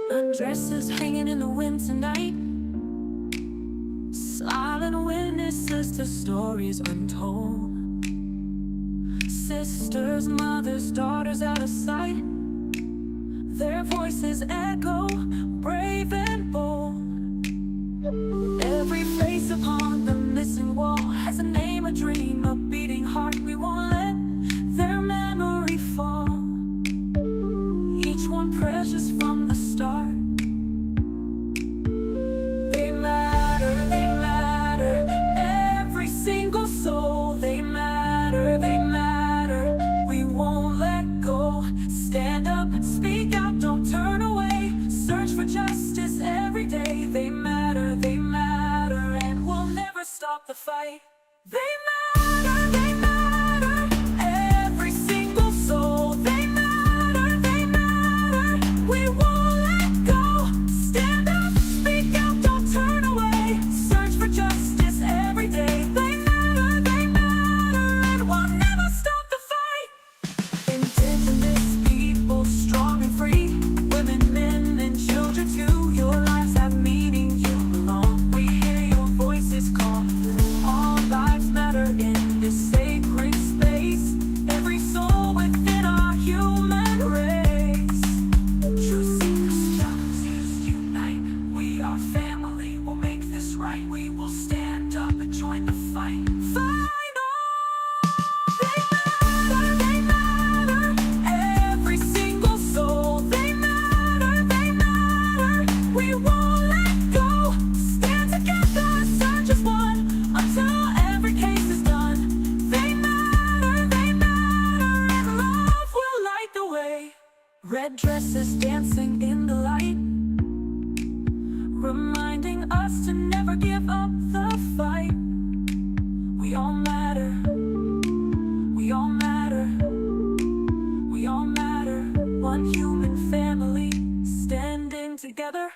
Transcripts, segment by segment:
Dresses hanging in the wind tonight, silent witnesses to stories untold. Sisters, mothers, daughters out of sight, their voices echo, brave and bold. Every face upon the missing wall has a name, a dream, a beating heart. We won't let their memory fall. Each one precious from the start. They matter, every single soul. They matter, we won't let go. Stand up, speak out, don't turn away. Search for justice every day. They matter, and we'll never stop the fight. They matter, every single soul. They matter, we won't let go. Stand up, speak out, don't turn away. Search for justice every day. They matter, and we'll never stop the fight. Indigenous people, strong and free, women, men, and children too. Your lives have meaning, you belong. We hear your voices call. All lives matter in this sacred space. Every soul within our human race. True seekers, justice, unite. We are family, we'll make this right. We will stand up and join the fight. Fight on! They matter, every single soul. They matter, we won't let go. Stand together, search as one, until every case is done. They matter, and love will light the way. Red dresses dancing in the light, reminding us to never give up the fight. We all matter, we all matter, we all matter. One human family, standing together.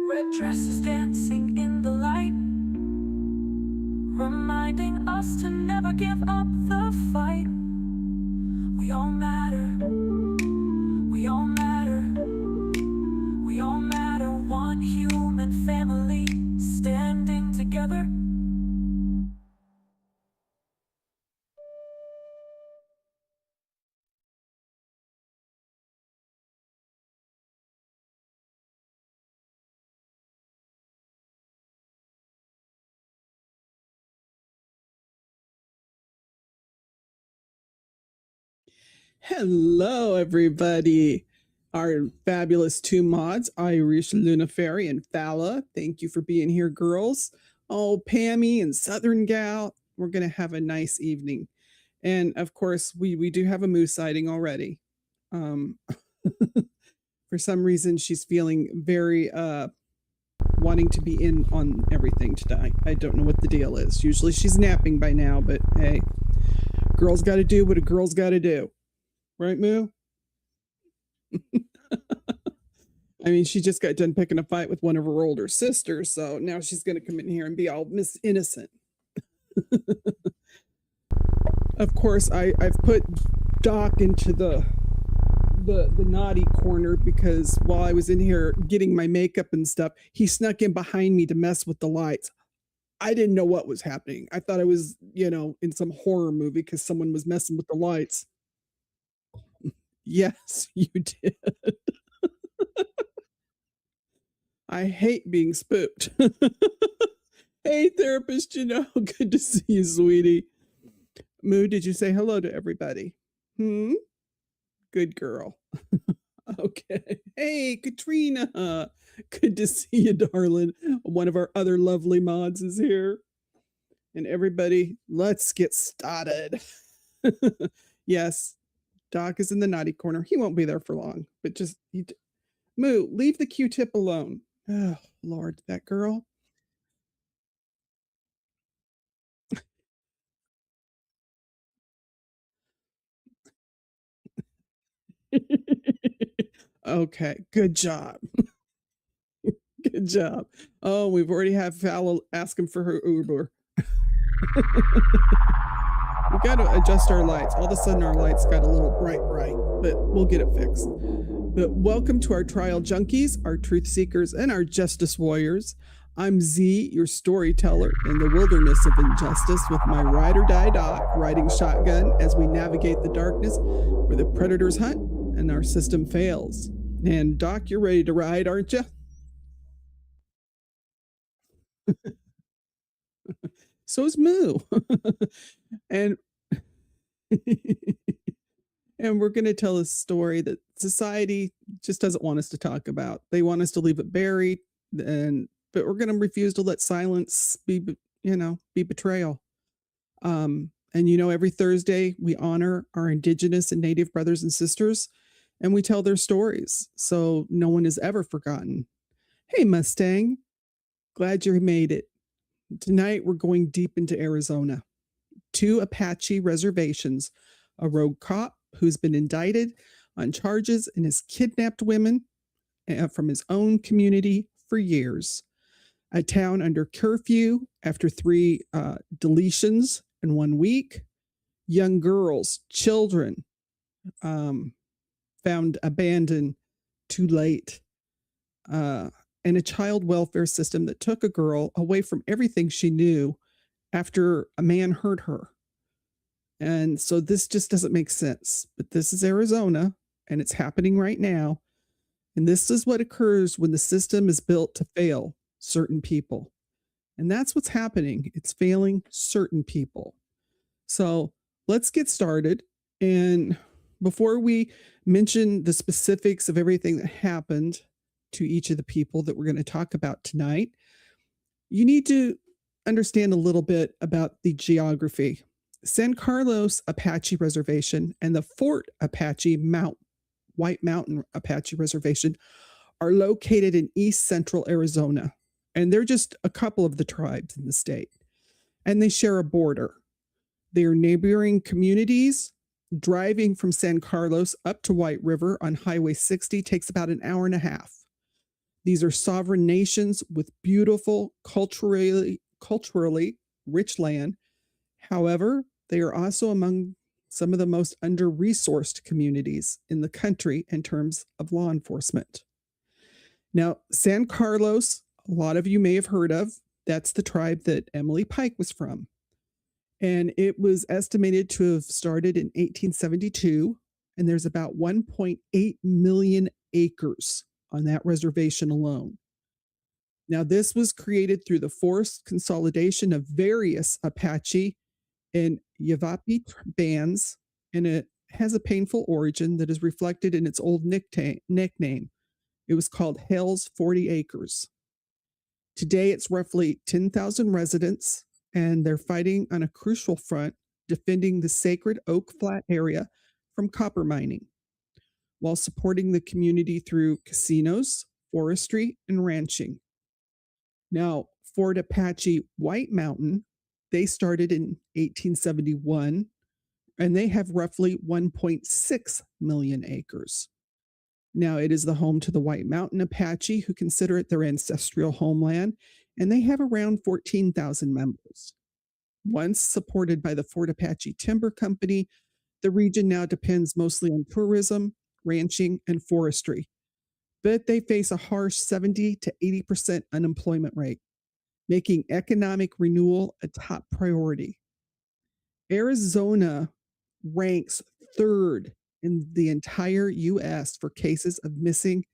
Red dresses dancing in the light, reminding us to never give up the fight. We all matter, we all matter, we all matter. One human family, standing together. Hello, everybody. Our fabulous two mods, Irish, Luna Fairy, and Fala. Thank you for being here, girls. Oh, Pammy and Southern Gal. We're going to have a nice evening. And of course, we do have a moose sighting already. For some reason, she's feeling very wanting to be in on everything tonight. I don't know what the deal is. Usually she's napping by now, but hey, girls got to do what a girl's got to do. Right, Moo? I mean, she just got done picking a fight with one of her older sisters, so now she's going to come in here and be all Miss Innocent. Of course, I've put Doc into the naughty corner because while I was in here getting my makeup and stuff, he snuck in behind me to mess with the lights. I didn't know what was happening. I thought I was, in some horror movie because someone was messing with the lights. Yes, you did. I hate being spooked. Hey, therapist, good to see you, sweetie. Moo, did you say hello to everybody? Good girl. Okay. Hey, Katrina. Good to see you, darling. One of our other lovely mods is here. And everybody, let's get started. Yes, Doc is in the naughty corner. He won't be there for long, but just Moo, leave the Q-tip alone. Oh, Lord, that girl. Okay, good job. Good job. Oh, we've already had Fallon asking for her Uber. We got to adjust our lights. All of a sudden, our lights got a little bright, but we'll get it fixed. But welcome to our trial junkies, our truth seekers, and our justice warriors. I'm Z, your storyteller in the wilderness of injustice, with my ride or die doc riding shotgun as we navigate the darkness where the predators hunt and our system fails. And Doc, you're ready to ride, aren't you? So is Moo. and and we're going to tell a story that society just doesn't want us to talk about. They want us to leave it buried, and but we're going to refuse to let silence be betrayal. And every Thursday we honor our indigenous and native brothers and sisters, and we tell their stories, so no one is ever forgotten. Hey Mustang, glad you made it. Tonight we're going deep into Arizona. Two Apache reservations, a rogue cop who's been indicted on charges and has kidnapped women from his own community for years. A town under curfew after three deletions in 1 week. Young girls, children, found abandoned too late. And a child welfare system that took a girl away from everything she knew after a man hurt her. And so this just doesn't make sense. But this is Arizona, and it's happening right now. And this is what occurs when the system is built to fail certain people. And that's what's happening. It's failing certain people. So let's get started. And before we mention the specifics of everything that happened to each of the people that we're going to talk about tonight, you need to understand a little bit about the geography. San Carlos Apache Reservation and the Fort Apache White Mountain Apache Reservation are located in east central Arizona, and they're just a couple of the tribes in the state, and they share a border. They are neighboring communities. Driving from San Carlos up to White River on Highway 60 takes about an hour and a half. These are sovereign nations with beautiful, culturally rich land. However, they are also among some of the most under-resourced communities in the country in terms of law enforcement. Now, San Carlos, a lot of you may have heard of. That's the tribe that Emily Pike was from. And it was estimated to have started in 1872, and there's about 1.8 million acres on that reservation alone. Now, this was created through the forced consolidation of various Apache and Yavapai bands, and it has a painful origin that is reflected in its old nickname. It was called Hell's 40 Acres. Today, it's roughly 10,000 residents, and they're fighting on a crucial front, defending the sacred Oak Flat area from copper mining, while supporting the community through casinos, forestry, and ranching. Now, Fort Apache White Mountain, they started in 1871, and they have roughly 1.6 million acres. Now, it is the home to the White Mountain Apache, who consider it their ancestral homeland, and they have around 14,000 members. Once supported by the Fort Apache Timber Company, the region now depends mostly on tourism, ranching, and forestry. But they face a harsh 70 to 80% unemployment rate, making economic renewal a top priority. Arizona ranks third in the entire US for cases of missing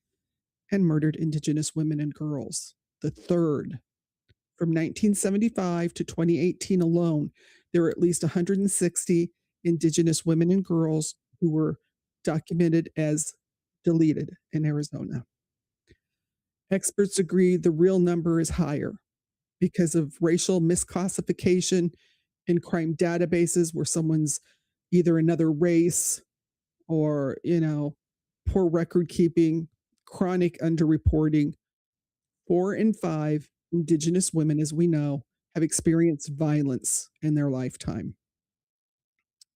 and murdered Indigenous women and girls. The third. From 1975 to 2018 alone, there were at least 160 Indigenous women and girls who were documented as deleted in Arizona. Experts agree the real number is higher because of racial misclassification in crime databases where someone's either another race or, poor record keeping, chronic underreporting. 4 in 5 Indigenous women, as we know, have experienced violence in their lifetime.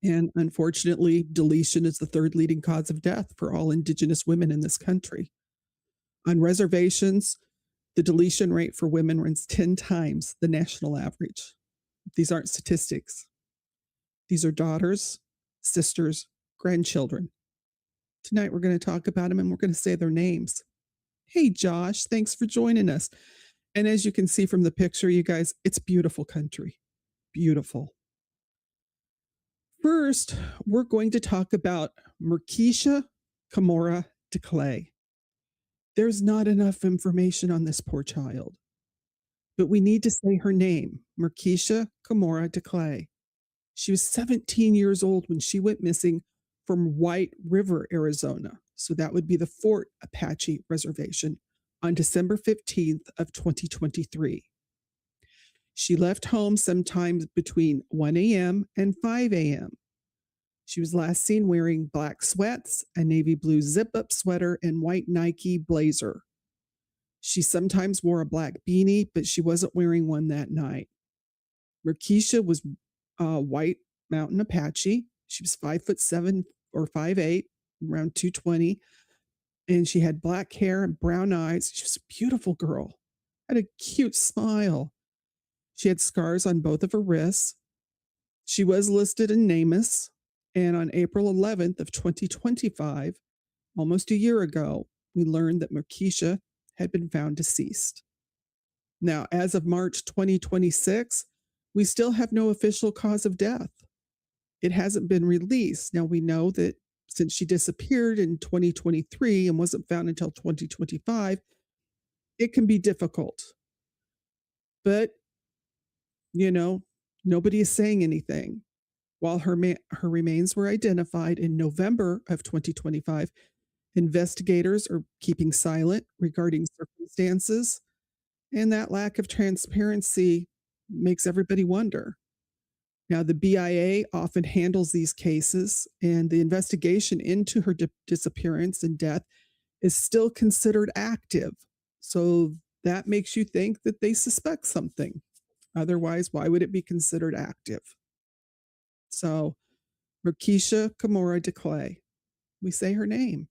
And unfortunately, deletion is the third leading cause of death for all Indigenous women in this country. On reservations, the deletion rate for women runs 10 times the national average. These aren't statistics. These are daughters, sisters, grandchildren. Tonight, we're going to talk about them and we're going to say their names. Hey, Josh, thanks for joining us. And as you can see from the picture, you guys, it's beautiful country. Beautiful. First, we're going to talk about Merkeisha Kamora de Clay. There's not enough information on this poor child, but we need to say her name, Merkeisha Kamora de Clay. She was 17 years old when she went missing from White River, Arizona. So that would be the Fort Apache Reservation on December 15th of 2023. She left home sometime between 1 a.m. and 5 a.m. She was last seen wearing black sweats, a navy blue zip-up sweater, and white Nike blazer. She sometimes wore a black beanie, but she wasn't wearing one that night. Merkeisha was white mountain Apache. She was 5'7" or 5'8", around 220. And she had black hair and brown eyes. She was a beautiful girl, had a cute smile. She had scars on both of her wrists. She was listed in NamUs. And on April 11th of 2025, almost a year ago, we learned that Merkeisha had been found deceased. Now, as of March 2026, we still have no official cause of death. It hasn't been released. Now, we know that since she disappeared in 2023 and wasn't found until 2025, it can be difficult. But, nobody is saying anything. While her remains were identified in November of 2025, investigators are keeping silent regarding circumstances, and that lack of transparency makes everybody wonder. Now, the BIA often handles these cases, and the investigation into her disappearance and death is still considered active. So that makes you think that they suspect something. Otherwise, why would it be considered active? So, Merkeisha Kamora de Clay, we say her name.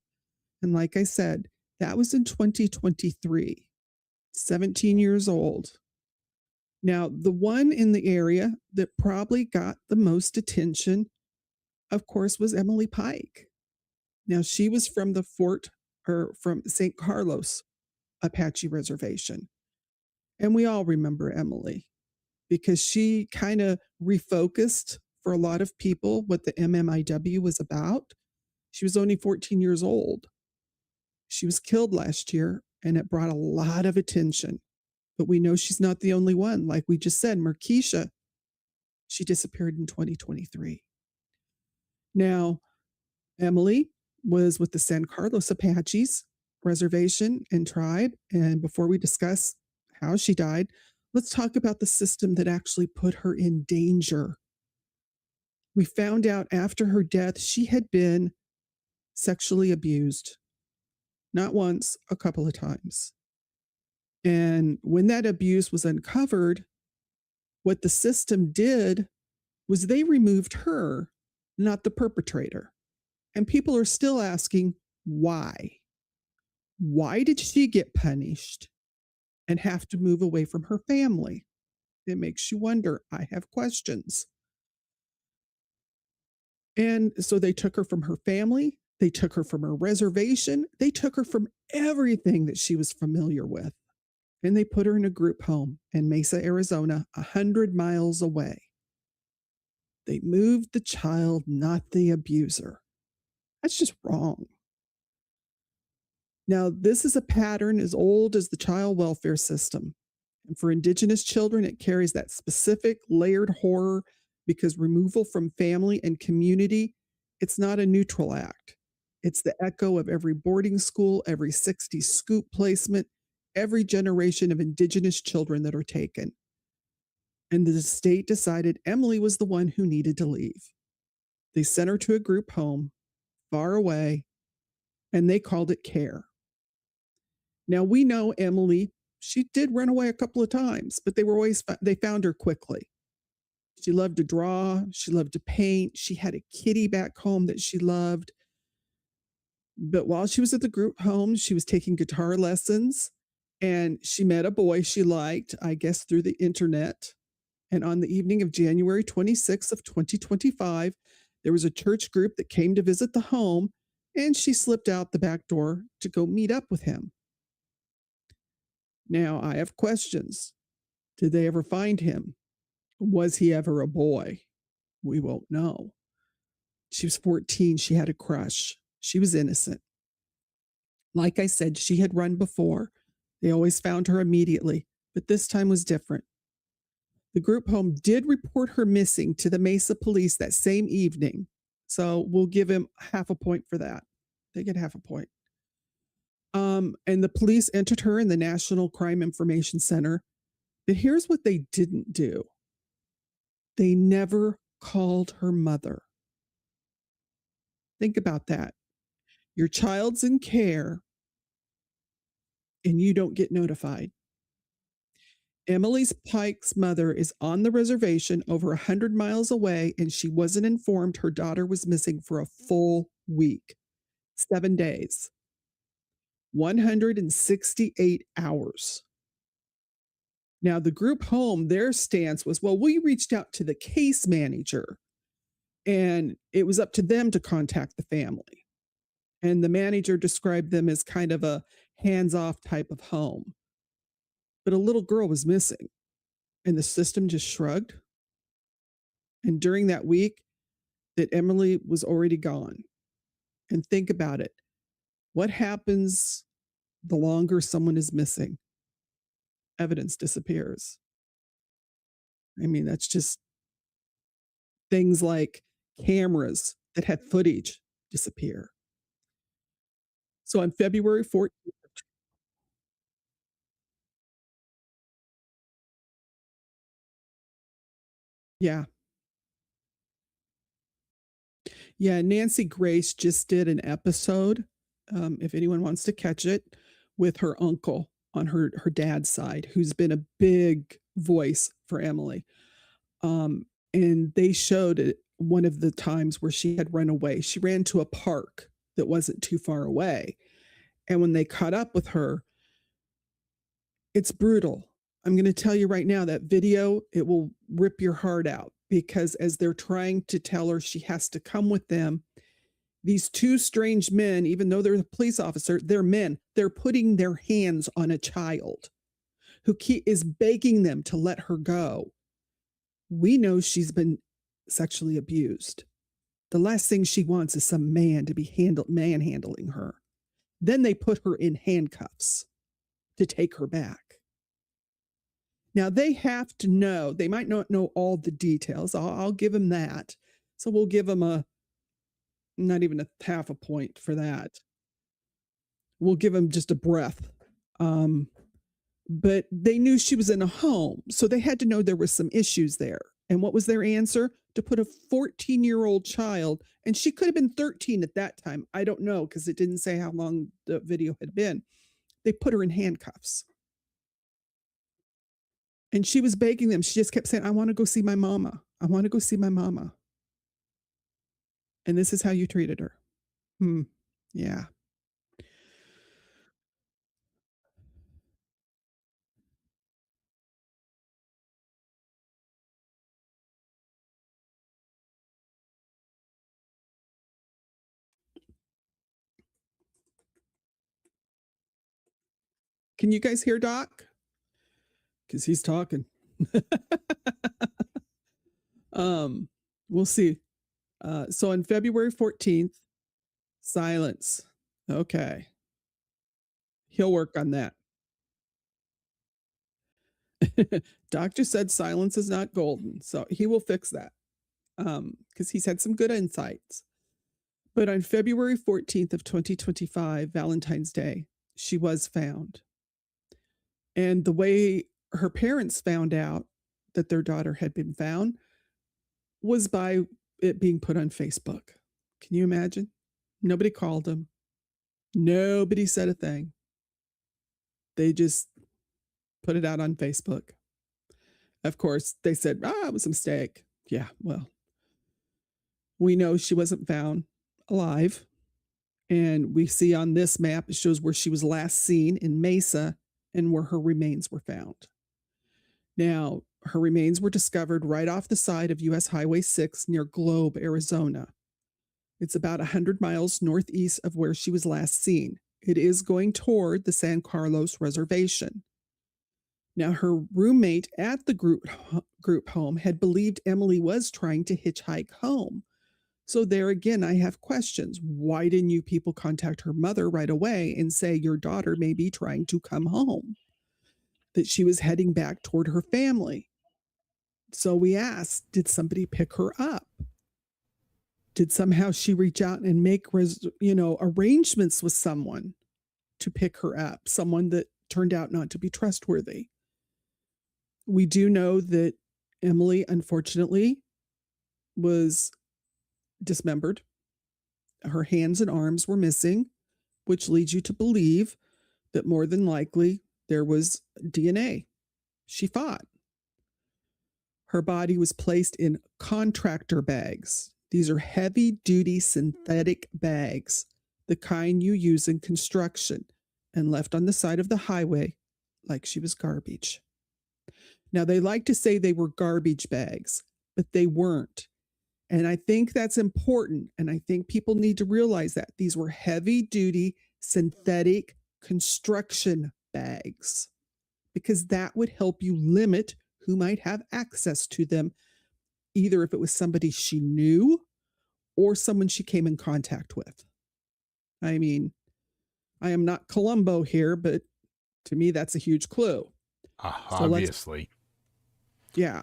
And like I said, that was in 2023, 17 years old. Now, the one in the area that probably got the most attention, of course, was Emily Pike. Now, she was from from St. Carlos Apache Reservation. And we all remember Emily because she kind of refocused for a lot of people what the MMIW was about. She was only 14 years old. She was killed last year, and it brought a lot of attention. But we know she's not the only one. Like we just said, Merkeisha, she disappeared in 2023. Now, Emily was with the San Carlos Apaches Reservation and tribe. And before we discuss how she died, let's talk about the system that actually put her in danger. We found out after her death, she had been sexually abused. Not once, a couple of times. And when that abuse was uncovered, what the system did was they removed her, not the perpetrator. And people are still asking, why? Why did she get punished and have to move away from her family? It makes you wonder. I have questions. And so they took her from her family. They took her from her reservation. They took her from everything that she was familiar with. And they put her in a group home in Mesa, Arizona, 100 miles away. They moved the child, not the abuser. That's just wrong. Now, this is a pattern as old as the child welfare system. And for Indigenous children, it carries that specific layered horror because removal from family and community, it's not a neutral act. It's the echo of every boarding school, every 60 scoop placement, every generation of Indigenous children that are taken. And the state decided Emily was the one who needed to leave. They sent her to a group home far away, and they called it care. Now, we know Emily, she did run away a couple of times, but they found her quickly. She loved to draw. She loved to paint. She had a kitty back home that she loved. But while she was at the group home, she was taking guitar lessons and she met a boy she liked, I guess through the internet. And on the evening of January 26th of 2025, there was a church group that came to visit the home and she slipped out the back door to go meet up with him. Now, I have questions. Did they ever find him? Was he ever a boy? We won't know. She was 14. She had a crush. She was innocent. Like I said, she had run before. They always found her immediately, but this time was different. The group home did report her missing to the Mesa police that same evening. So we'll give him half a point for that. They get half a point. And the police entered her in the National Crime Information Center. But here's what they didn't do. They never called her mother. Think about that. Your child's in care and you don't get notified. Emily's Pike's mother is on the reservation over 100 miles away, and she wasn't informed her daughter was missing for a full week, 7 days, 168 hours. Now, the group home, their stance was, well, we reached out to the case manager, and it was up to them to contact the family. And the manager described them as kind of a hands-off type of home. But a little girl was missing, and the system just shrugged. And during that week, that Emily was already gone. And think about it. What happens the longer someone is missing? Evidence disappears. I mean, that's just things like cameras that had footage disappear. So on February 14th, yeah. Yeah, Nancy Grace just did an episode, if anyone wants to catch it, with her uncle on her dad's side, who's been a big voice for Emily. And they showed it one of the times where she had run away. She ran to a park that wasn't too far away. And when they caught up with her, it's brutal. I'm going to tell you right now that video, it will rip your heart out because as they're trying to tell her she has to come with them, these two strange men, even though they're a police officer, they're men. They're putting their hands on a child who is begging them to let her go. We know she's been sexually abused. The last thing she wants is some man to be manhandling her. Then they put her in handcuffs to take her back. Now they have to know, they might not know all the details. I'll give them that. So we'll give them not even a half a point for that. We'll give them just a breath. But they knew she was in a home, so they had to know there was some issues there. And what was their answer? To put a 14-year-old child, and she could have been 13 at that time. I don't know because it didn't say how long the video had been. They put her in handcuffs. And she was begging them. She just kept saying, I want to go see my mama. I want to go see my mama. And this is how you treated her. Yeah. Can you guys hear Doc? Because he's talking. We'll see. So on February 14th, silence. Okay. He'll work on that. Doctor said silence is not golden, so he will fix that because he's had some good insights. But on February 14th of 2025, Valentine's Day, she was found. And the way her parents found out that their daughter had been found was by it being put on Facebook. Can you imagine? Nobody called them. Nobody said a thing. They just put it out on Facebook. Of course, they said, it was a mistake. Yeah, well, we know she wasn't found alive. And we see on this map, it shows where she was last seen in Mesa and where her remains were found. Now, her remains were discovered right off the side of US Highway 6 near Globe, Arizona. It's about 100 miles northeast of where she was last seen. It is going toward the San Carlos Reservation. Now, her roommate at the group home had believed Emily was trying to hitchhike home. So there again, I have questions. Why didn't you people contact her mother right away and say your daughter may be trying to come home? That she was heading back toward her family. So we asked, did somebody pick her up? Did somehow she reach out and make arrangements with someone to pick her up, someone that turned out not to be trustworthy? We do know that Emily, unfortunately, was dismembered. Her hands and arms were missing, which leads you to believe that more than likely there was DNA. She fought. Her body was placed in contractor bags. These are heavy-duty synthetic bags, the kind you use in construction, and left on the side of the highway like she was garbage. Now, they like to say they were garbage bags, but they weren't. And I think that's important. And I think people need to realize that these were heavy-duty synthetic construction bags, because that would help you limit who might have access to them, either if it was somebody she knew or someone she came in contact with. I mean, I am not Columbo here, but to me, that's a huge clue. Obviously. Yeah.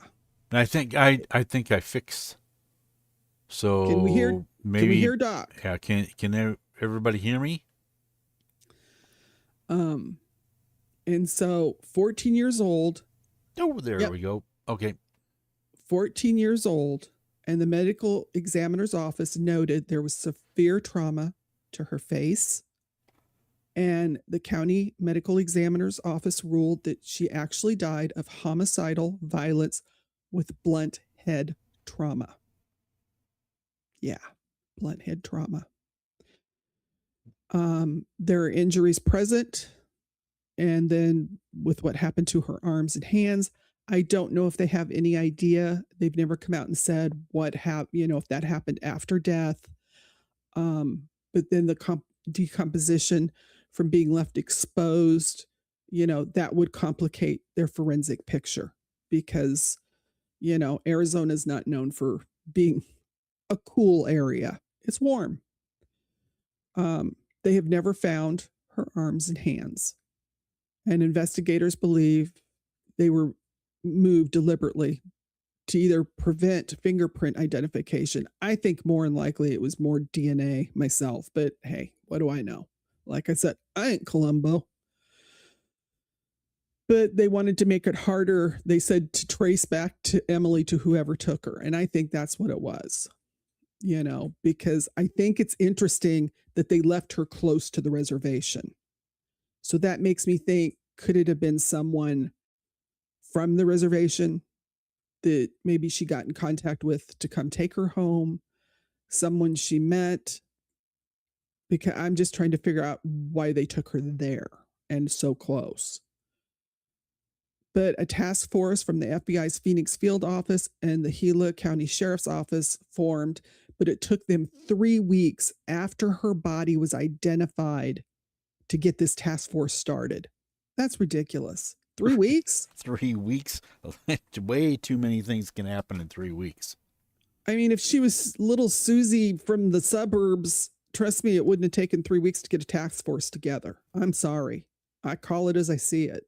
And I think I fixed. So Can we hear? maybe, can we hear Doc? Yeah. Can everybody hear me? And so 14 years old. Oh, there we go. Okay. 14 years old, and the medical examiner's office noted there was severe trauma to her face. And the county medical examiner's office ruled that she actually died of homicidal violence with blunt head trauma. Yeah, blunt head trauma. There are injuries present. And then with what happened to her arms and hands, I don't know if they have any idea. They've never come out and said what if that happened after death. But then the decomposition from being left exposed, that would complicate their forensic picture, because, Arizona is not known for being a cool area. It's warm. They have never found her arms and hands. And investigators believe they were moved deliberately to either prevent fingerprint identification. I think more than likely it was more DNA myself, but hey, what do I know? Like I said, I ain't Columbo. But they wanted to make it harder, they said, to trace back to Emily, to whoever took her. And I think that's what it was, because I think it's interesting that they left her close to the reservation. So that makes me think, could it have been someone from the reservation that maybe she got in contact with to come take her home? Someone she met? Because I'm just trying to figure out why they took her there and so close. But a task force from the FBI's Phoenix Field Office and the Gila County Sheriff's Office formed, but it took them 3 weeks after her body was identified to get this task force started. That's ridiculous. 3 weeks? 3 weeks? Way too many things can happen in 3 weeks. I mean, if she was little Susie from the suburbs, trust me, it wouldn't have taken 3 weeks to get a task force together. I'm sorry. I call it as I see it.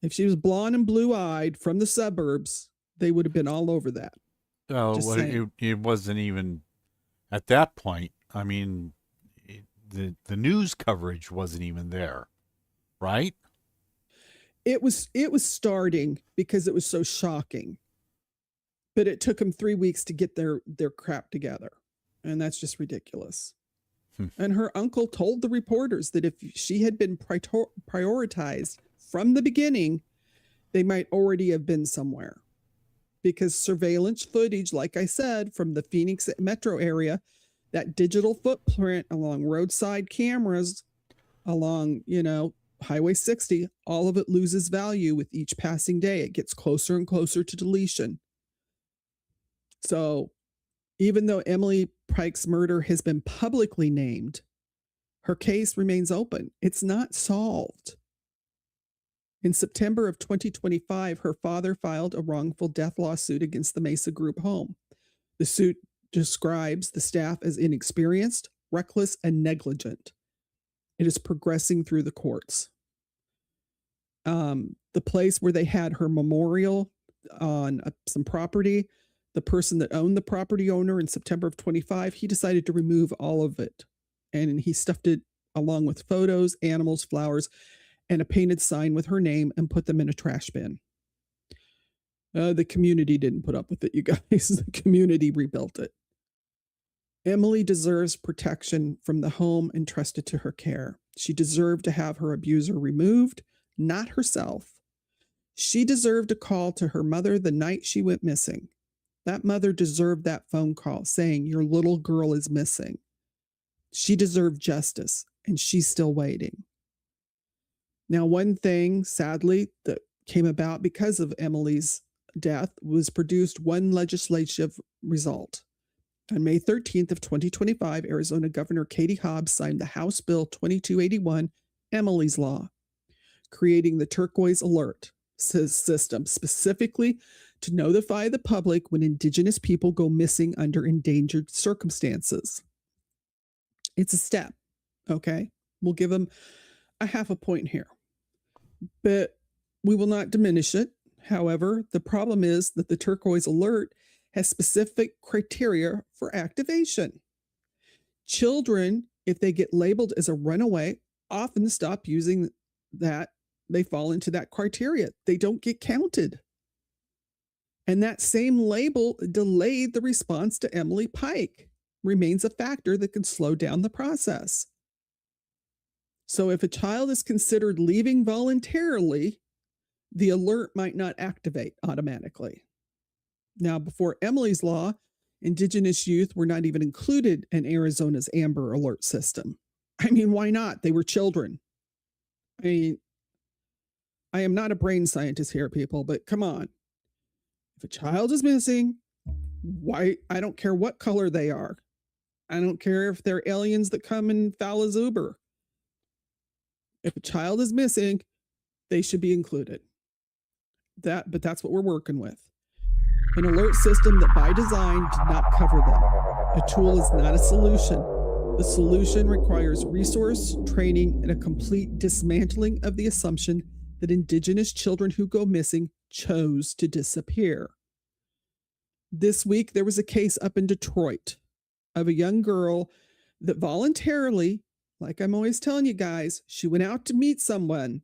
If she was blonde and blue-eyed from the suburbs, they would have been all over that. Oh, well, it wasn't even at that point. I mean, the news coverage wasn't even there, right? It was starting because it was so shocking. But it took them 3 weeks to get their crap together. And that's just ridiculous. And her uncle told the reporters that if she had been prioritized from the beginning, they might already have been somewhere. because surveillance footage, like I said, from the Phoenix metro area, that digital footprint along roadside cameras, along, Highway 60, all of it loses value with each passing day. It gets closer and closer to deletion. So even though Emily Pike's murder has been publicly named, her case remains open. It's not solved. In September of 2025, her father filed a wrongful death lawsuit against the Mesa Group home. The suit describes the staff as inexperienced, reckless, and negligent. It is progressing through the courts. The place where they had her memorial on some property, the person that owned the property owner in September of 25, he decided to remove all of it. And he stuffed it along with photos, animals, flowers, and a painted sign with her name and put them in a trash bin. The community didn't put up with it, you guys. The community rebuilt it. Emily deserves protection from the home entrusted to her care. She deserved to have her abuser removed, not herself. She deserved a call to her mother the night she went missing. That mother deserved that phone call saying, "Your little girl is missing." She deserved justice, and she's still waiting. Now, one thing, sadly, that came about because of Emily's death was produced one legislative result. On May 13th of 2025, Arizona Governor Katie Hobbs signed the House Bill 2281, Emily's Law, creating the turquoise alert system specifically to notify the public when Indigenous people go missing under endangered circumstances. It's a step, okay? We'll give them a half a point here, but we will not diminish it. However, the problem is that the turquoise alert has specific criteria for activation. Children, if they get labeled as a runaway, often stop using that. They fall into that criteria. They don't get counted. And that same label delayed the response to Emily Pike, remains a factor that can slow down the process. So if a child is considered leaving voluntarily, the alert might not activate automatically. Now, before Emily's Law, Indigenous youth were not even included in Arizona's Amber Alert system. I mean, why not? They were children. I mean, I am not a brain scientist here, people, but come on. If a child is missing, why? I don't care what color they are. I don't care if they're aliens that come in Fala's Uber. If a child is missing, they should be included. But that's what we're working with. An alert system that by design did not cover them. A tool is not a solution. The solution requires resource, training, and a complete dismantling of the assumption that Indigenous children who go missing chose to disappear. This week, there was a case up in Detroit of a young girl that voluntarily, like I'm always telling you guys, she went out to meet someone.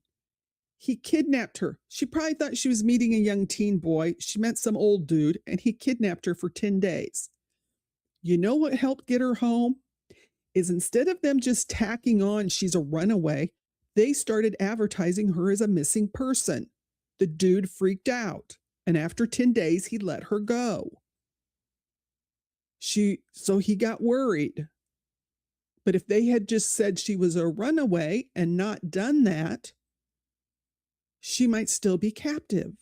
He kidnapped her. She probably thought she was meeting a young teen boy. She met some old dude, and he kidnapped her for 10 days. You know what helped get her home? Is instead of them just tacking on she's a runaway, they started advertising her as a missing person. The dude freaked out, and after 10 days, he let her go. So he got worried. But if they had just said she was a runaway and not done that, she might still be captive.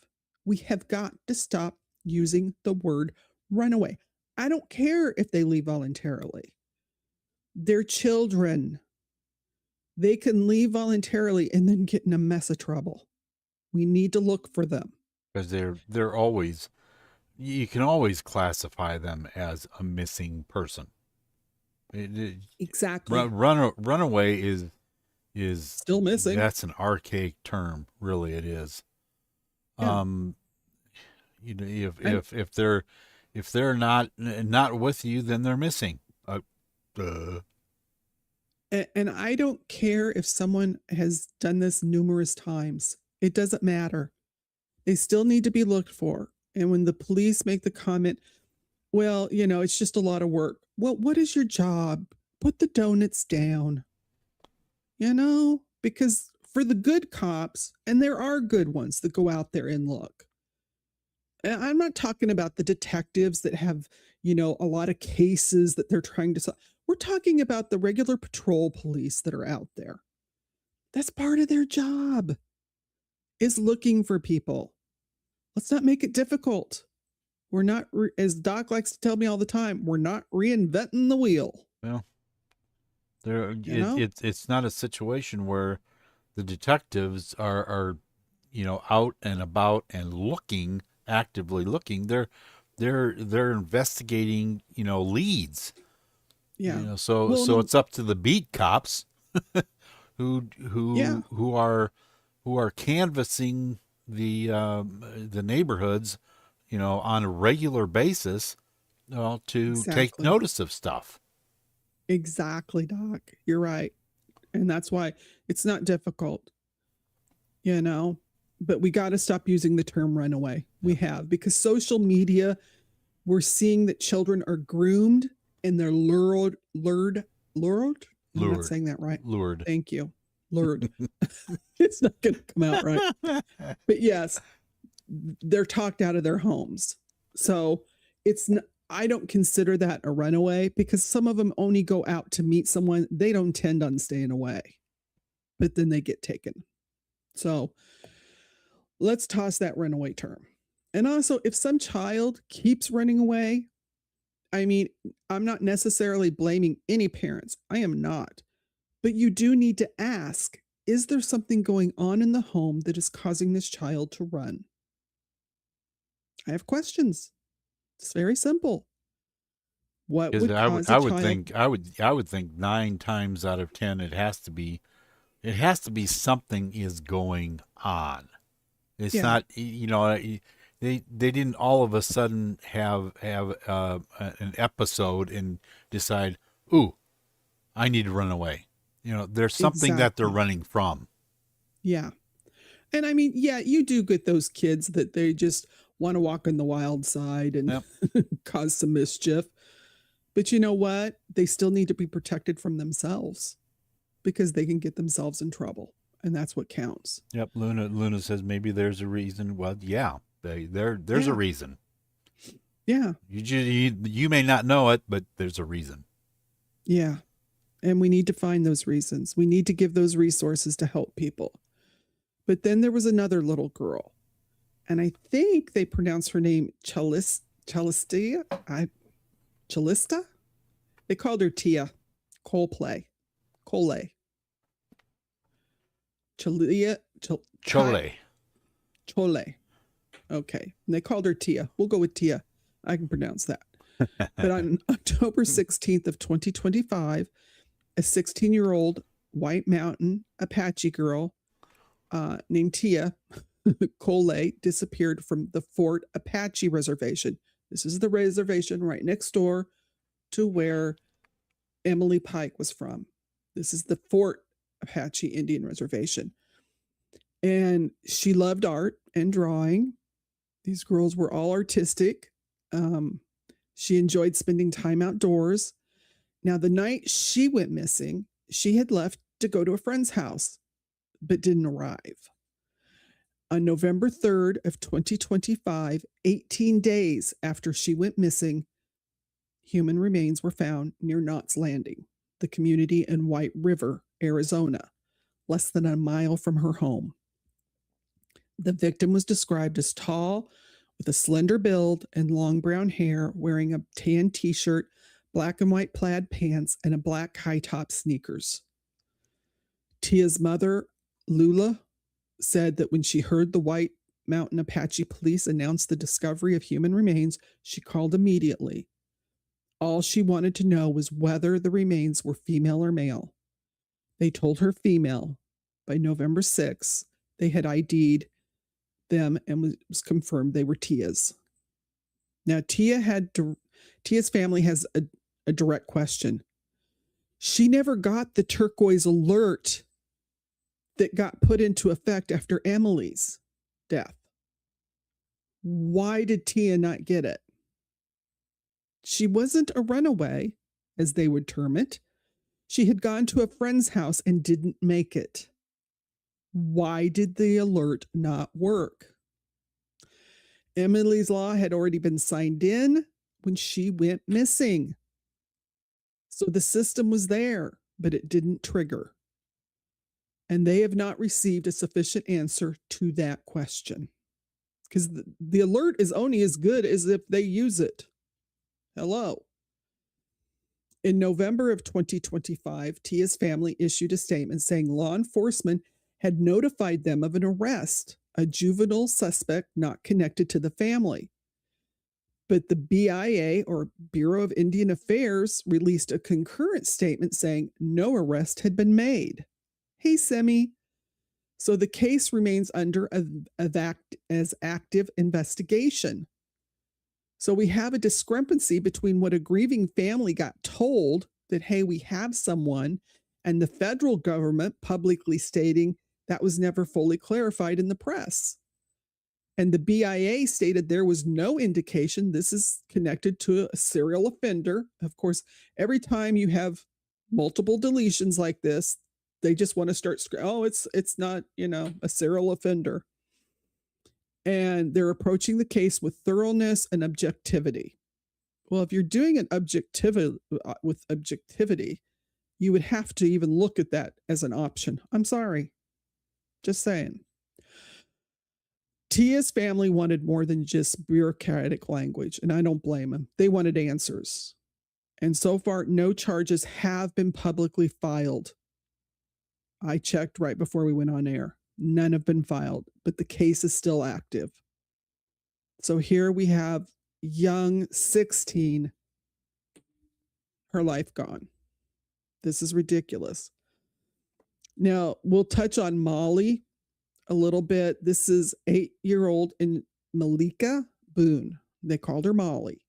We have got to stop using the word runaway. I don't care if they leave voluntarily. They're children. They can leave voluntarily and then get in a mess of trouble. We need to look for them. Because they're always, you can always classify them as a missing person. Exactly. Runaway is still missing. That's an archaic term, really. It is. Yeah. If they're not with you, then they're missing. And I don't care if someone has done this numerous times. It doesn't matter. They still need to be looked for. And when the police make the comment, well, it's just a lot of work. Well, what is your job? Put the donuts down. Because for the good cops, and there are good ones that go out there and look, And I'm not talking about the detectives that have, a lot of cases that they're trying to solve. We're talking about the regular patrol police that are out there. That's part of their job, is looking for people. Let's not make it difficult. We're not, as Doc likes to tell me all the time, we're not reinventing the wheel. Well, it's not a situation where the detectives are out and about and actively looking. They're investigating, leads. Yeah. So it's up to the beat cops who are canvassing the neighborhoods, on a regular basis, to take notice of stuff. Exactly, Doc. You're right. And that's why it's not difficult, but we got to stop using the term runaway. We have, because social media, we're seeing that children are groomed and they're lured. I'm not saying that right. Lured. Thank you. Lured. It's not going to come out right. But yes, they're talked out of their homes. So I don't consider that a runaway, because some of them only go out to meet someone. They don't intend on staying away, but then they get taken. So let's toss that runaway term. And also, if some child keeps running away, I'm not necessarily blaming any parents. I am not. But you do need to ask, is there something going on in the home that is causing this child to run? I have questions. It's very simple. What would cause I would think 9 times out of 10 it has to be something is going on. It's not, they didn't all of a sudden have an episode and decide, ooh, I need to run away. There's something that they're running from. Yeah. And you do get those kids that they just want to walk on the wild side and cause some mischief. But you know what? They still need to be protected from themselves, because they can get themselves in trouble. And that's what counts. Yep. Luna says maybe there's a reason. Well, yeah, there's a reason. Yeah. You may not know it, but there's a reason. Yeah. And we need to find those reasons. We need to give those resources to help people. But then there was another little girl, and I think they pronounce her name Chalista. They called her Tia. Chole. Okay. And they called her Tia. We'll go with Tia. I can pronounce that. But on October 16th of 2025, a 16-year-old White Mountain Apache girl named Tia Chole disappeared from the Fort Apache Reservation. This is the reservation right next door to where Emily Pike was from. This is the Fort Apache Indian Reservation. And she loved art and drawing. These girls were all artistic. She enjoyed spending time outdoors. Now, the night she went missing, she had left to go to a friend's house, but didn't arrive. On November 3rd of 2025, 18 days after she went missing, human remains were found near Knott's Landing, the community in White River, Arizona, less than a mile from her home. The victim was described as tall, with a slender build and long brown hair, wearing a tan t-shirt, black and white plaid pants, and a black high-top sneakers. Tia's mother, Lula, said that when she heard the White Mountain Apache police announce the discovery of human remains, she called immediately. All she wanted to know was whether the remains were female or male. They told her female. By November 6th, they had ID'd them and was confirmed they were Tia's. Now, Tia's family has a direct question. She never got the turquoise alert that got put into effect after Emily's death. Why did Tia not get it? She wasn't a runaway, as they would term it. She had gone to a friend's house and didn't make it. Why did the alert not work? Emily's Law had already been signed in when she went missing. So the system was there, but it didn't trigger. And they have not received a sufficient answer to that question. Because the alert is only as good as if they use it. Hello. In November of 2025, Tia's family issued a statement saying law enforcement had notified them of an arrest, a juvenile suspect not connected to the family. But the BIA, or Bureau of Indian Affairs, released a concurrent statement saying no arrest had been made. Hey, Semi. So the case remains under as active investigation. So we have a discrepancy between what a grieving family got told that, hey, we have someone, and the federal government publicly stating that was never fully clarified in the press. And the BIA stated there was no indication this is connected to a serial offender. Of course, every time you have multiple deletions like this, they just want to start, oh, it's not, a serial offender. And they're approaching the case with thoroughness and objectivity. Well, if you're doing an with objectivity, you would have to even look at that as an option. I'm sorry. Just saying. Tia's family wanted more than just bureaucratic language, and I don't blame them. They wanted answers. And so far, no charges have been publicly filed. I checked right before we went on air. None have been filed, but the case is still active. So here we have young 16, her life gone. This is ridiculous. Now, we'll touch on Molly a little bit. This is 8-year-old in Malika Boone. They called her Molly.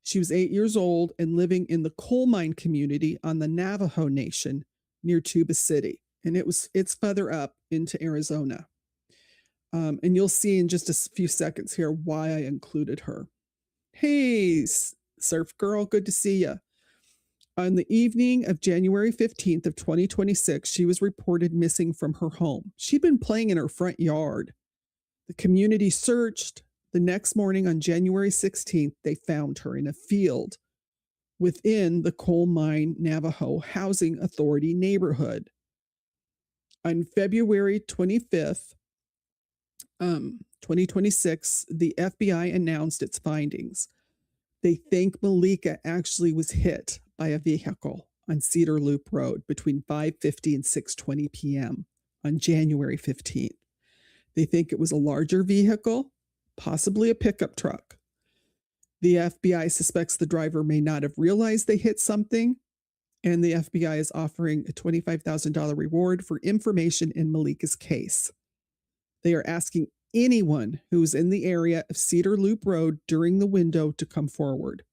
She was 8 years old and living in the coal mine community on the Navajo Nation near Tuba City. And it's further up into Arizona. And you'll see in just a few seconds here why I included her. Hey, Surf Girl, good to see you. On the evening of January 15th of 2026, she was reported missing from her home. She'd been playing in her front yard. The community searched. The next morning on January 16th, they found her in a field within the Coal Mine Navajo Housing Authority neighborhood. On February 25th, 2026, the FBI announced its findings. They think Malika actually was hit by a vehicle on Cedar Loop Road between 5:50 and 6:20 p.m. on January 15th. They think it was a larger vehicle, possibly a pickup truck. The FBI suspects the driver may not have realized they hit something, and the FBI is offering a $25,000 reward for information in Malika's case. They are asking anyone who is in the area of Cedar Loop Road during the window to come forward.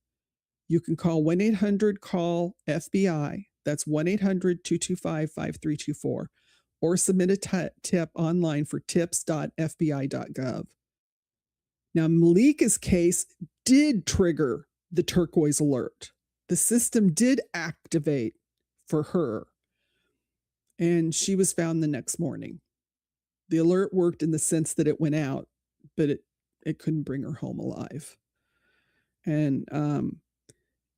You can call 1-800-CALL-FBI. That's 1-800-225-5324. Or submit a tip online for tips.fbi.gov. Now, Malika's case did trigger the turquoise alert. The system did activate for her, and she was found the next morning. The alert worked in the sense that it went out, but it couldn't bring her home alive. And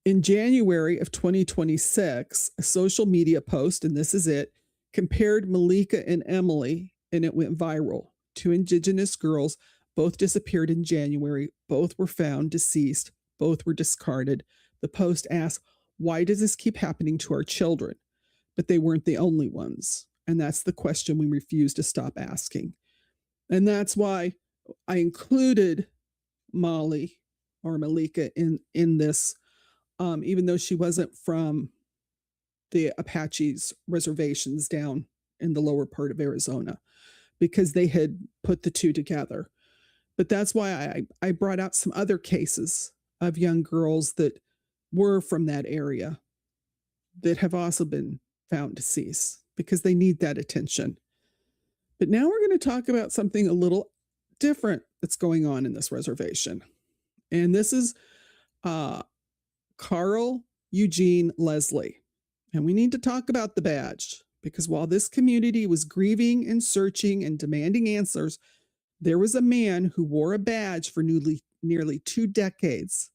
in January of 2026, a social media post, and this is it, compared Malika and Emily, and it went viral. 2 Indigenous girls both disappeared in January. Both were found deceased. Both were discarded. The post asked, why does this keep happening to our children? But they weren't the only ones. And that's the question we refuse to stop asking. And that's why I included Molly or Malika in this, even though she wasn't from the Apache's reservations down in the lower part of Arizona, because they had put the two together. But that's why I brought out some other cases of young girls that were from that area that have also been found deceased, because they need that attention. But now we're going to talk about something a little different that's going on in this reservation. And this is Carl Eugene Leslie. And we need to talk about the badge, because while this community was grieving and searching and demanding answers, There was a man who wore a badge for nearly 2 decades,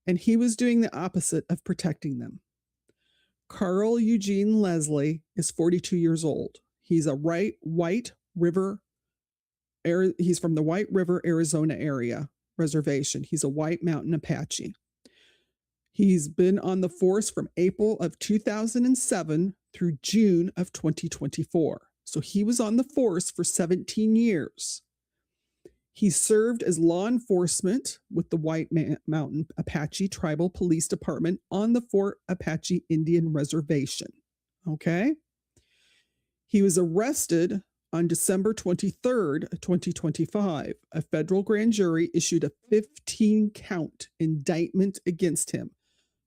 and he was doing the opposite of protecting them. Carl Eugene Leslie is 42 years old. He's a he's from the White River, Arizona area reservation. He's a White Mountain Apache. He's been on the force from April of 2007 through June of 2024. So he was on the force for 17 years. He served as law enforcement with the White Mountain Apache Tribal Police Department on the Fort Apache Indian Reservation. Okay? He was arrested on December 23rd, 2025. A federal grand jury issued a 15-count indictment against him.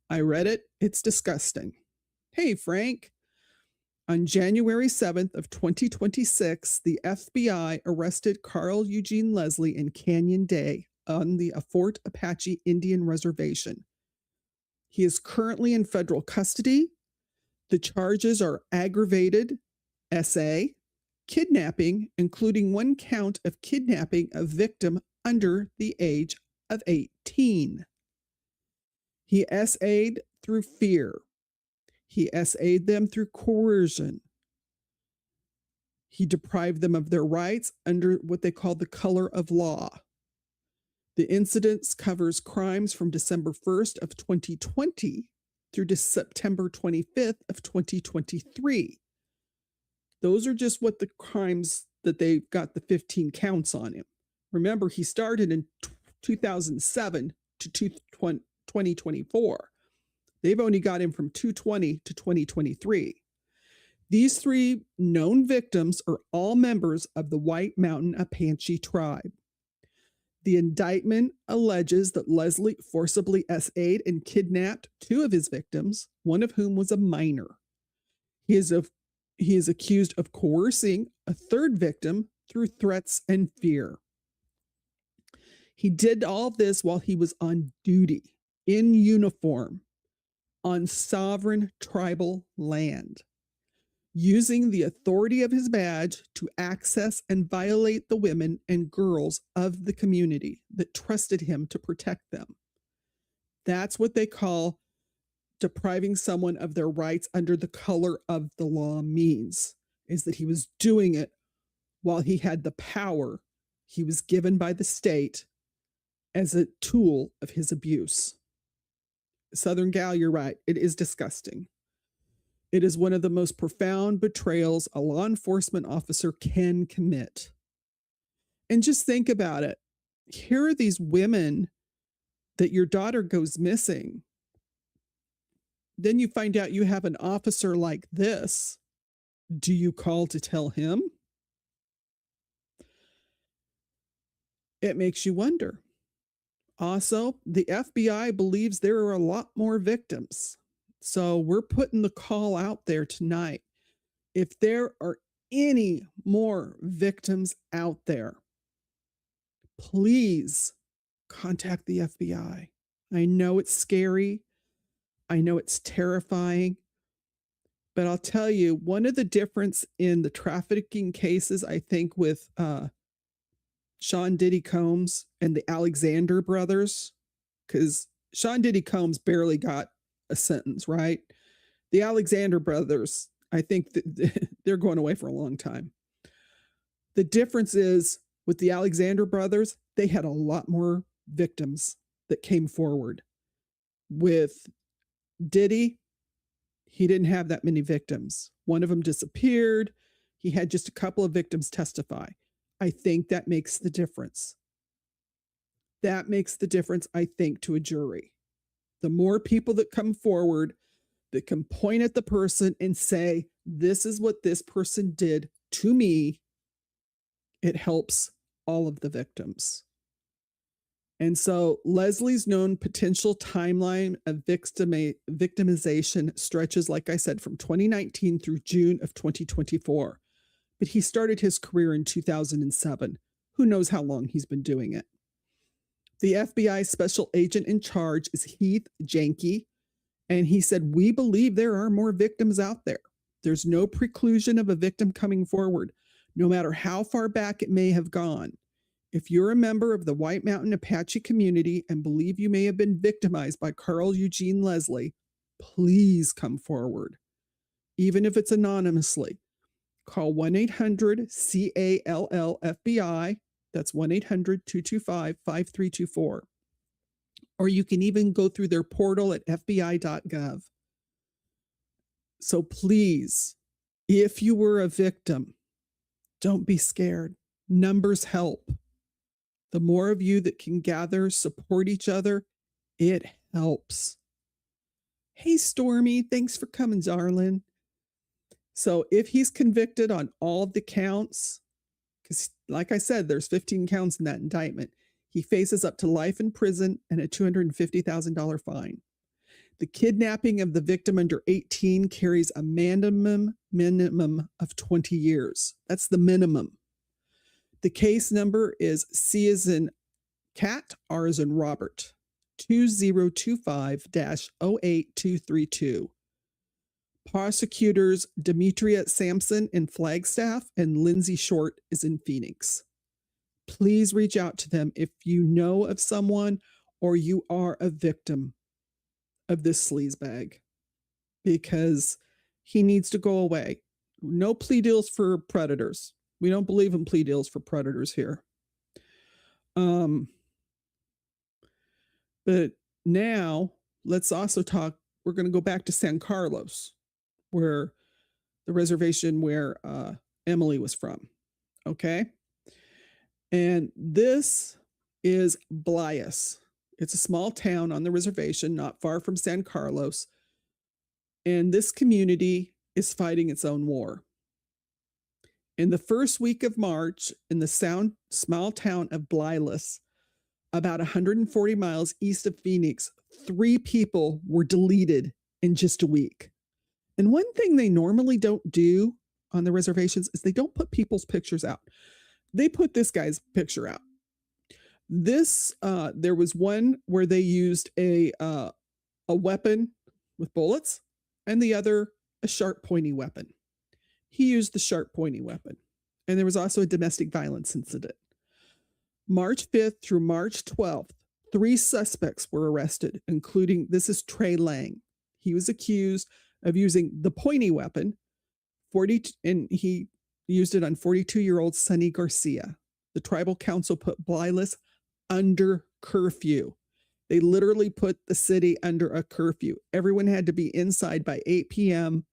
I read it. It's disgusting. Hey, Frank. On January 7th of 2026, the FBI arrested Carl Eugene Leslie in Canyon Day on the Fort Apache Indian Reservation. He is currently in federal custody. The charges are aggravated SA, kidnapping, including 1 count of kidnapping a victim under the age of 18. He SA'd through fear. He SA'd them through coercion. He deprived them of their rights under what they call the color of law. The incident covers crimes from December 1st of 2020 through to September 25th of 2023. Those are just what the crimes that they got the 15 counts on him. Remember, he started in 2007 to 2024. They've only got him from 2020 to 2023. These 3 known victims are all members of the White Mountain Apache tribe. The indictment alleges that Leslie forcibly SA'd and kidnapped 2 of his victims, one of whom was a minor. He is accused of coercing a 3rd victim through threats and fear. He did all this while he was on duty, in uniform, on sovereign tribal land, using the authority of his badge to access and violate the women and girls of the community that trusted him to protect them. That's what they call depriving someone of their rights under the color of the law means, is that he was doing it while he had the power he was given by the state as a tool of his abuse. Southern gal, you're right. It is disgusting. It is one of the most profound betrayals a law enforcement officer can commit. And just think about it. Here are these women that your daughter goes missing. Then you find out you have an officer like this. Do you call to tell him? It makes you wonder. Also, the FBI believes there are a lot more victims. So we're putting the call out there tonight. If there are any more victims out there, please contact the FBI. I know it's scary. I know it's terrifying. But I'll tell you, one of the difference in the trafficking cases, I think, with Sean Diddy Combs and the Alexander brothers, because Sean Diddy Combs barely got a sentence, right? The Alexander brothers, I think that they're going away for a long time. The difference is with the Alexander brothers, they had a lot more victims that came forward. With Diddy, he didn't have that many victims. One of them disappeared. He had just a couple of victims testify. I think that makes the difference. That makes the difference, I think, to a jury. The more people that come forward that can point at the person and say, this is what this person did to me, it helps all of the victims. And so Leslie's known potential timeline of victimization stretches, like I said, from 2019 through June of 2024. But he started his career in 2007. Who knows how long he's been doing it? The FBI special agent in charge is Heath Janke, and he said, we believe there are more victims out there. There's no preclusion of a victim coming forward, no matter how far back it may have gone. If you're a member of the White Mountain Apache community and believe you may have been victimized by Carl Eugene Leslie, please come forward, even if it's anonymously. Call 1-800-CALL-FBI. That's 1-800-225-5324. Or you can even go through their portal at fbi.gov. So please, if you were a victim, don't be scared. Numbers help. The more of you that can gather, support each other, it helps. Hey, Stormy, thanks for coming, darling. So if he's convicted on all of the counts, because like I said, there's 15 counts in that indictment, he faces up to life in prison and a $250,000 fine. The kidnapping of the victim under 18 carries a minimum of 20 years. That's the minimum. The case number is C as in cat, R as in Robert, 2025-08232. Prosecutors Demetria Sampson in Flagstaff and Lindsay Short is in Phoenix. Please reach out to them if you know of someone or you are a victim of this sleazebag, because he needs to go away. No plea deals for predators. We don't believe in plea deals for predators here. But now let's also talk. We're going to go back to San Carlos, where the reservation where Emily was from. Okay. And this is Blyas. It's a small town on the reservation, not far from San Carlos. And this community is fighting its own war. In the first week of March, in the small town of Blyas, about 140 miles east of Phoenix, 3 people were deleted in just a week. And one thing they normally don't do on the reservations is they don't put people's pictures out. They put this guy's picture out. There was one where they used a weapon with bullets, and the other a sharp, pointy weapon. He used the sharp, pointy weapon. And there was also a domestic violence incident. March 5th through March 12th, 3 suspects were arrested, including, this is Trey Lang. He was accused of using the pointy weapon, and he used it on 42-year-old Sonny Garcia. The tribal council put Blyas under curfew. They literally put the city under a curfew. Everyone had to be inside by 8 p.m.,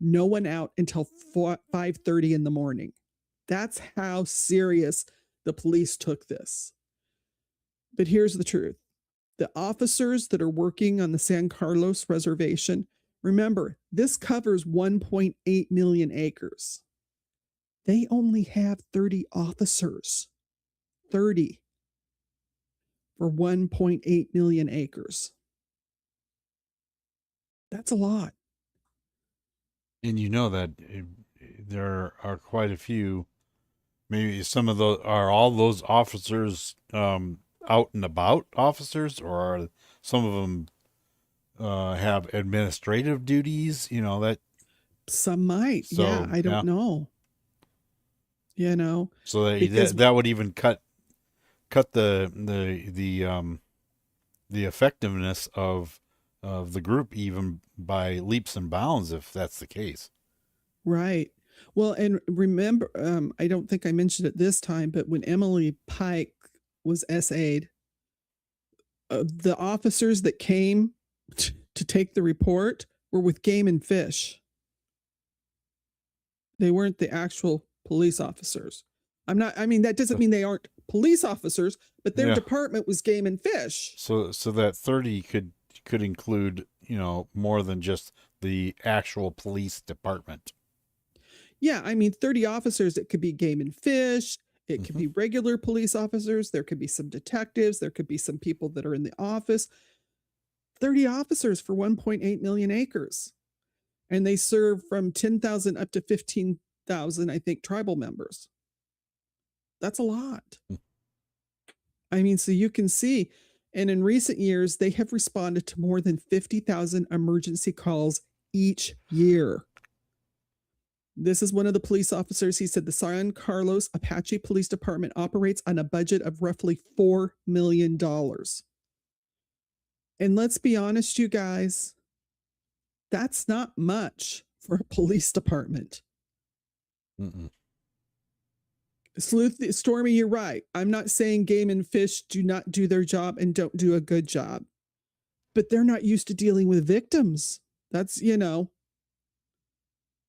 no one out until 5:30 in the morning. That's how serious the police took this. But here's the truth. The officers that are working on the San Carlos reservation, remember, this covers 1.8 million acres. They only have 30 officers. 30 for 1.8 million acres. That's a lot. And you know that there are quite a few. Maybe some of those are all those officers out and about officers, or are some of them have administrative duties? You know that some might. So, yeah, I don't know. You know, so that would even cut the effectiveness of the group even by leaps and bounds, if that's the case. Right. Well, and remember, I don't think I mentioned it this time, but when Emily Pike was SA'd, the officers that came to take the report were with Game and Fish. They weren't the actual police officers. That doesn't mean they aren't police officers, but their department was Game and Fish. So that 30 could include, more than just the actual police department. Yeah, 30 officers, it could be Game and Fish, it could be regular police officers, there could be some detectives, there could be some people that are in the office. 30 officers for 1.8 million acres. And they serve from 10,000 up to 15,000, I think, tribal members. That's a lot. So you can see, and in recent years, they have responded to more than 50,000 emergency calls each year. This is one of the police officers. He said the San Carlos Apache Police Department operates on a budget of roughly $4 million. And let's be honest, you guys, that's not much for a police department. Mm-mm. Stormy, you're right. I'm not saying Game and Fish do not do their job and don't do a good job, but they're not used to dealing with victims. That's,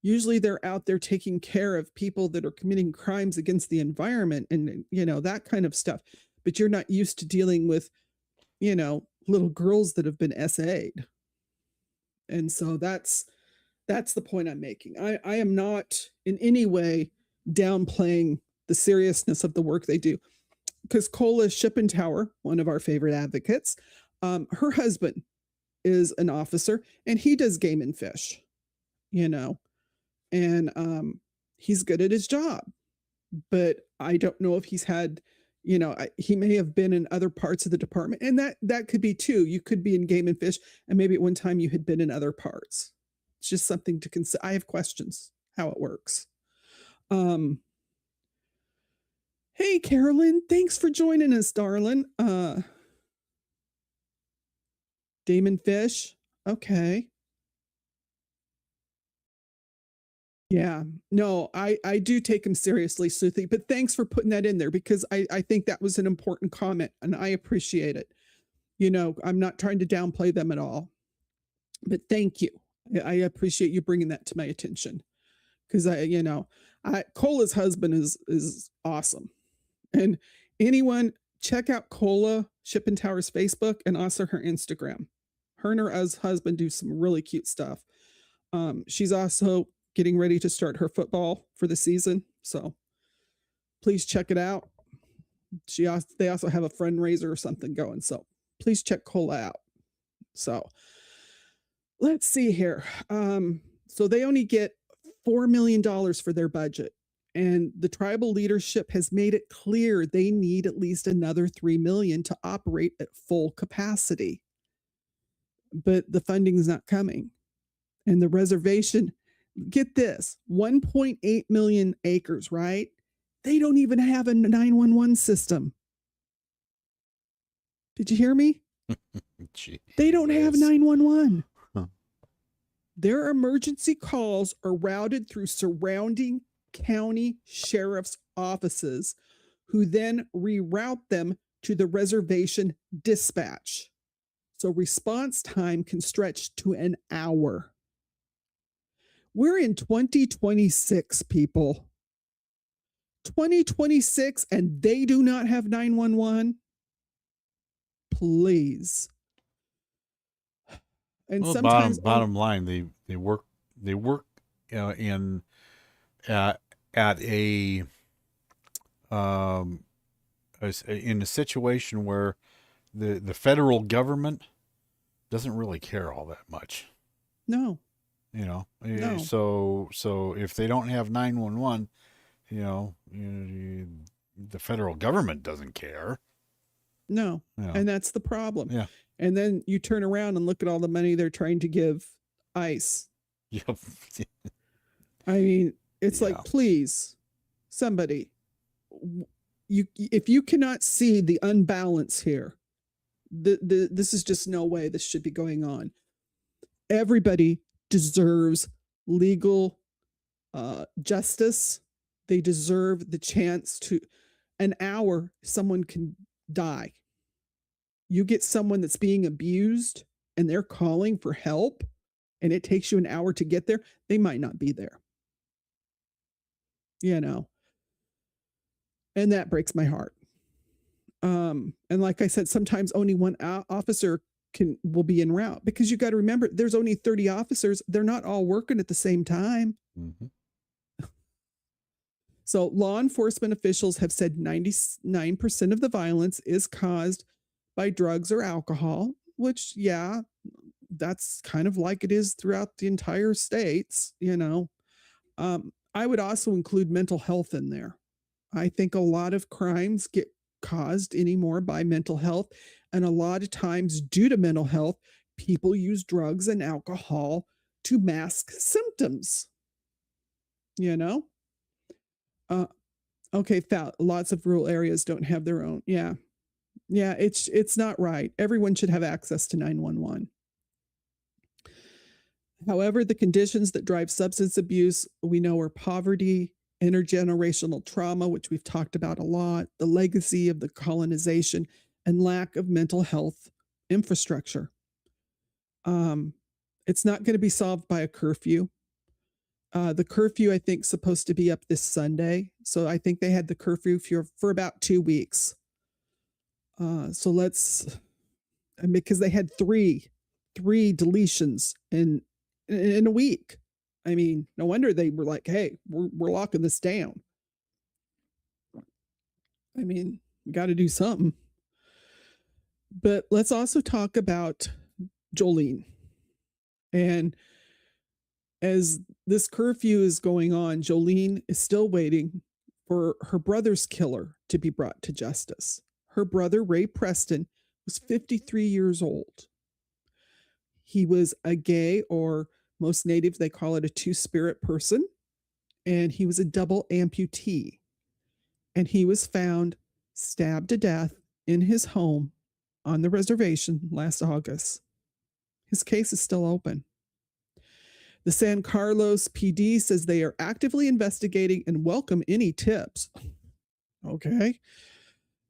usually they're out there taking care of people that are committing crimes against the environment and, that kind of stuff. But you're not used to dealing with, little girls that have been SA'd. And so that's the point I'm making. I am not in any way downplaying the seriousness of the work they do. Because Cola Shippentauer, one of our favorite advocates, her husband is an officer and he does Game and Fish, and he's good at his job. But I don't know if he's had, he may have been in other parts of the department, and that could be too. You could be in Game and Fish and maybe at one time you had been in other parts. It's just something to consider. I have questions how it works. Hey, Carolyn, thanks for joining us, darling. Damon Fish. Okay. Yeah. No, I do take him seriously, Suthi, but thanks for putting that in there because I think that was an important comment and I appreciate it. I'm not trying to downplay them at all, but thank you. I appreciate you bringing that to my attention because Cola's husband is awesome. And anyone check out Cola Shippentauer's Facebook and also her Instagram. Her and her husband do some really cute stuff. She's also getting ready to start her football for the season. So please check it out. They also have a fundraiser or something going. So please check Cola out. So let's see here. So they only get $4 million for their budget. And the tribal leadership has made it clear they need at least another $3 million to operate at full capacity. But the funding is not coming. And the reservation, get this, 1.8 million acres, right? They don't even have a 911 system. Did you hear me? They don't have 911. Huh. Their emergency calls are routed through surrounding county sheriff's offices, who then reroute them to the reservation dispatch. So response time can stretch to an hour. We're in 2026, people. 2026, and they do not have 911. Please. And well, sometimes bottom line, they work in a situation where the federal government doesn't really care all that much. No. No. So if they don't have 911, the federal government doesn't care. No. And that's the problem. Yeah. And then you turn around and look at all the money they're trying to give ICE. Yep. I mean, it's like, please, somebody, if you cannot see the unbalance here, this is just no way this should be going on. Everybody deserves legal justice. They deserve the chance to, an hour, someone can die. You get someone that's being abused and they're calling for help and it takes you an hour to get there, they might not be there. And that breaks my heart. And like I said, sometimes only one officer will be en route, because you got to remember there's only 30 officers. They're not all working at the same time. Mm-hmm. So law enforcement officials have said 99% of the violence is caused by drugs or alcohol, which, yeah, that's kind of like it is throughout the entire states. I would also include mental health in there. I think a lot of crimes get caused anymore by mental health. And a lot of times, due to mental health, people use drugs and alcohol to mask symptoms. you know? Okay, lots of rural areas don't have their own. Yeah. Yeah, it's not right. Everyone should have access to 911. However, the conditions that drive substance abuse, we know, are poverty, intergenerational trauma, which we've talked about a lot, the legacy of the colonization, and lack of mental health infrastructure. It's not going to be solved by a curfew. The curfew, I think, is supposed to be up this Sunday. So I think they had the curfew for about 2 weeks. So let's, because they had three deletions in a week. I mean, no wonder they were like, hey, we're locking this down. I mean, we got to do something. But let's also talk about Jolene. And as this curfew is going on, Jolene is still waiting for her brother's killer to be brought to justice. Her brother, Ray Preston, was 53 years old. He was a gay, or most natives, they call it a two-spirit person, and he was a double amputee. And he was found stabbed to death in his home on the reservation last August. His case is still open. The San Carlos PD says they are actively investigating and welcome any tips. Okay.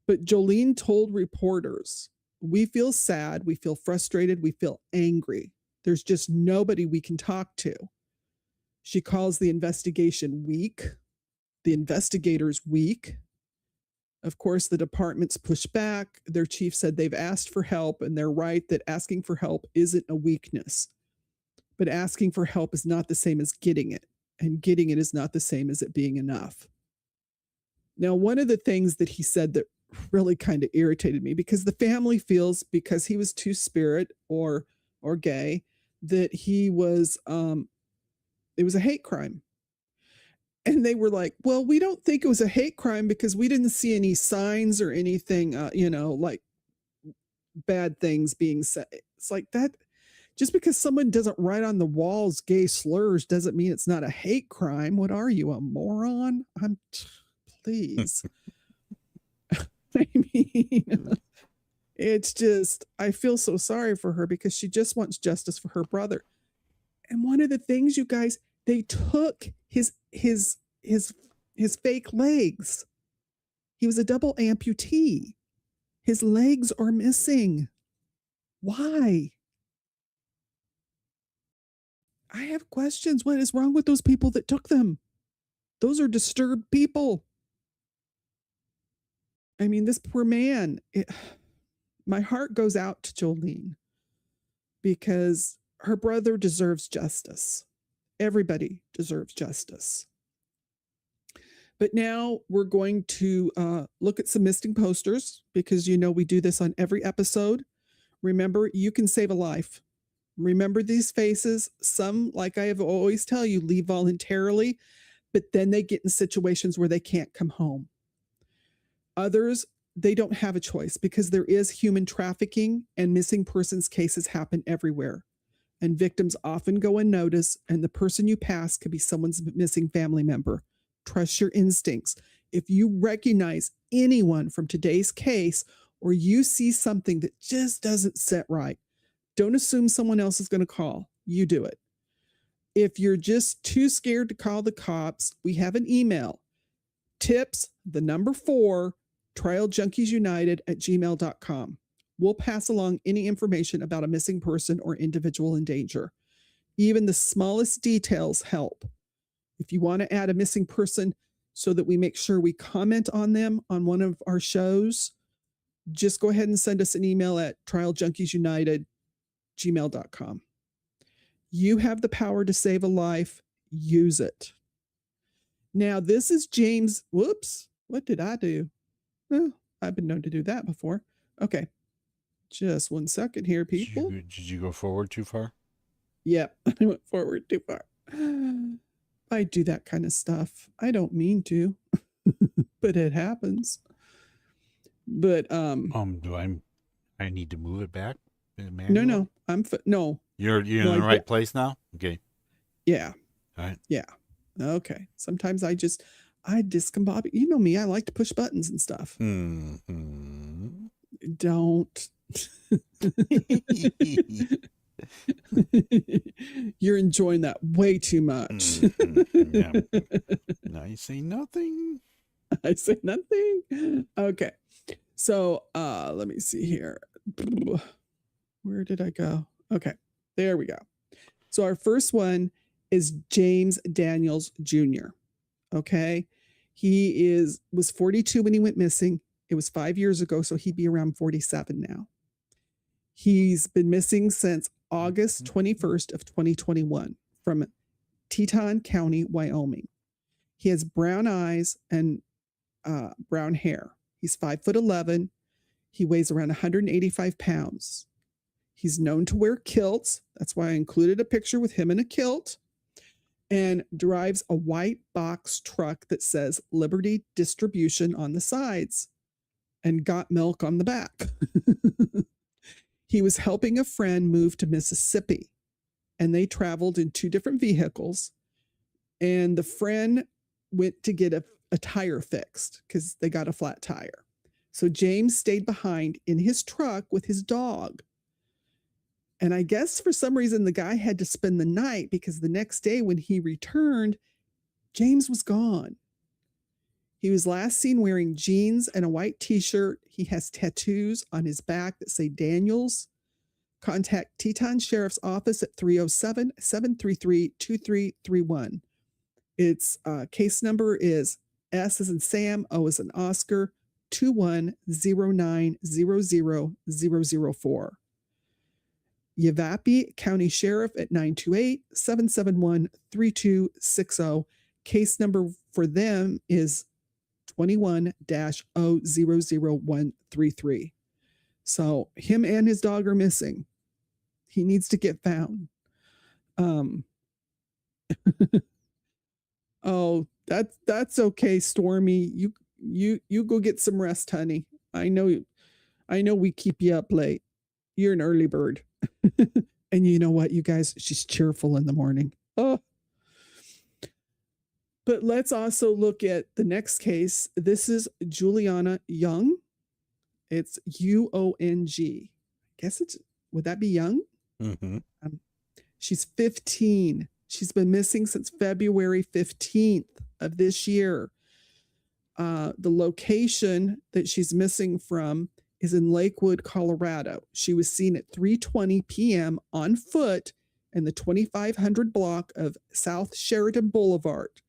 But Jolene told reporters, we feel sad, we feel frustrated, we feel angry. There's just nobody we can talk to. She calls the investigation weak, the investigators weak. Of course, the department's pushed back. Their chief said they've asked for help, and they're right that asking for help isn't a weakness. But asking for help is not the same as getting it, and getting it is not the same as it being enough. Now, one of the things that he said that really kind of irritated me, because the family feels because he was two-spirit or gay, that he was, it was a hate crime. And they were like, well, we don't think it was a hate crime because we didn't see any signs or anything, like bad things being said. It's like that. Just because someone doesn't write on the walls gay slurs doesn't mean it's not a hate crime. What are you, a moron? Please. I mean, it's just, I feel so sorry for her because she just wants justice for her brother. And one of the things, you guys, they took his fake legs. He was a double amputee. His legs are missing. Why? I have questions. What is wrong with those people that took them? Those are disturbed people. I mean, this poor man, my heart goes out to Jolene because her brother deserves justice. Everybody deserves justice. But now we're going to look at some missing posters because, we do this on every episode. Remember, you can save a life. Remember these faces. Some, like I have always tell you, leave voluntarily, but then they get in situations where they can't come home. Others, they don't have a choice because there is human trafficking, and missing persons cases happen everywhere. And victims often go unnoticed, and the person you pass could be someone's missing family member. Trust your instincts. If you recognize anyone from today's case, or you see something that just doesn't sit right, don't assume someone else is going to call. You do it. If you're just too scared to call the cops, we have an email. Tips, 4, trialjunkiesunited@gmail.com. We'll pass along any information about a missing person or individual in danger. Even the smallest details help. If you want to add a missing person so that we make sure we comment on them on one of our shows, just go ahead and send us an email at trialjunkiesunited@gmail.com. You have the power to save a life. Use it. Now, this is James. Whoops. What did I do? Well, I've been known to do that before. Okay. Just 1 second here, people. Did you go forward too far? Yep. I went forward too far. I do that kind of stuff. I don't mean to, but it happens. But I need to move it back? No. No. You're in the right place now? Okay. Yeah. All right. Yeah. Okay. Sometimes I discombobulate. You know me, I like to push buttons and stuff. Mhm. Don't. You're enjoying that way too much. Yeah. Now you say nothing. I say nothing. Okay. So let me see here. Where did I go? Okay. There we go. So our first one is James Daniels Jr. Okay. He was 42 when he went missing. It was 5 years ago, so he'd be around 47 now. He's been missing since August 21st of 2021 from Teton County, Wyoming. He has brown eyes and brown hair. He's 5'11". He weighs around 185 pounds. He's known to wear kilts. That's why I included a picture with him in a kilt. And drives a white box truck that says Liberty Distribution on the sides and Got Milk on the back. He was helping a friend move to Mississippi, and they traveled in 2 different vehicles. And the friend went to get a tire fixed because they got a flat tire. So James stayed behind in his truck with his dog. And I guess for some reason the guy had to spend the night because the next day when he returned, James was gone. He was last seen wearing jeans and a white t-shirt. He has tattoos on his back that say Daniels. Contact Teton Sheriff's Office at 307-733-2331. Its case number is S as in Sam, O as in Oscar, 2109000004. Yavapai County Sheriff at 928-771-3260. Case number for them is 21-000133. So him and his dog are missing. He needs to get found. Oh, that's okay, Stormy. You go get some rest, honey. I know we keep you up late. You're an early bird. And you know what, you guys? She's cheerful in the morning. Oh. But let's also look at the next case. This is Juliana Young. It's UONG. Would that be Young? Mm-hmm. She's 15. She's been missing since February 15th of this year. The location that she's missing from is in Lakewood, Colorado. She was seen at 3:20 p.m. on foot in the 2500 block of South Sheridan Boulevard.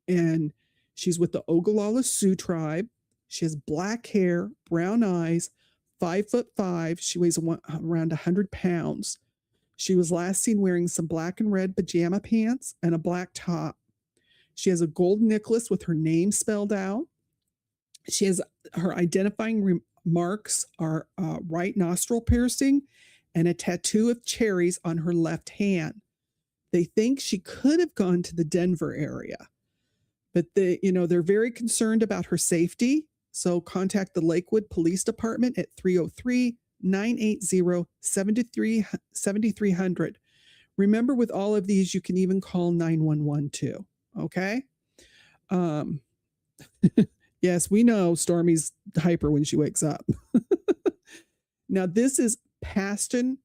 And she's with the Ogallala Sioux tribe. She has black hair, brown eyes, 5'5". She weighs around 100 pounds. She was last seen wearing some black and red pajama pants and a black top. She has a gold necklace with her name spelled out. She has her identifying marks are right nostril piercing and a tattoo of cherries on her left hand. They think she could have gone to the Denver area, but they're very concerned about her safety. So contact the Lakewood Police Department at 303-980-7300. Remember, with all of these, you can even call 911 too. Okay. Yes, we know Stormy's hyper when she wakes up. Now, this is Paston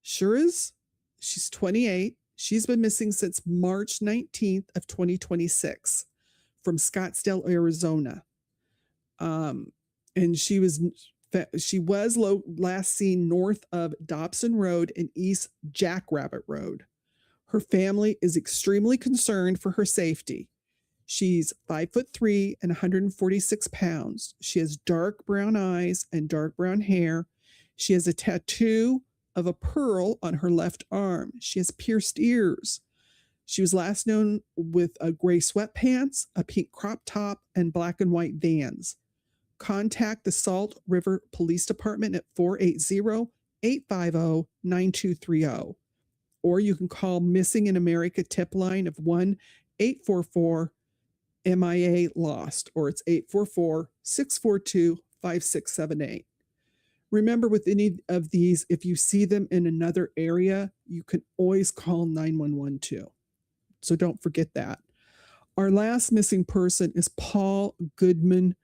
Shuriz. She's 28. She's been missing since March 19th of 2026 from Scottsdale, Arizona. And she was last seen north of Dobson Road and East Jackrabbit Road. Her family is extremely concerned for her safety. She's 5'3" and 146 pounds. She has dark brown eyes and dark brown hair. She has a tattoo of a pearl on her left arm. She has pierced ears. She was last known with gray sweatpants, a pink crop top, and black and white Vans. Contact the Salt River Police Department at 480-850-9230. Or you can call Missing in America tip line of 1-844-MIA Lost, or it's 844-642-5678. Remember, with any of these, if you see them in another area, you can always call 911 too. So don't forget that. Our last missing person is Paul Goodman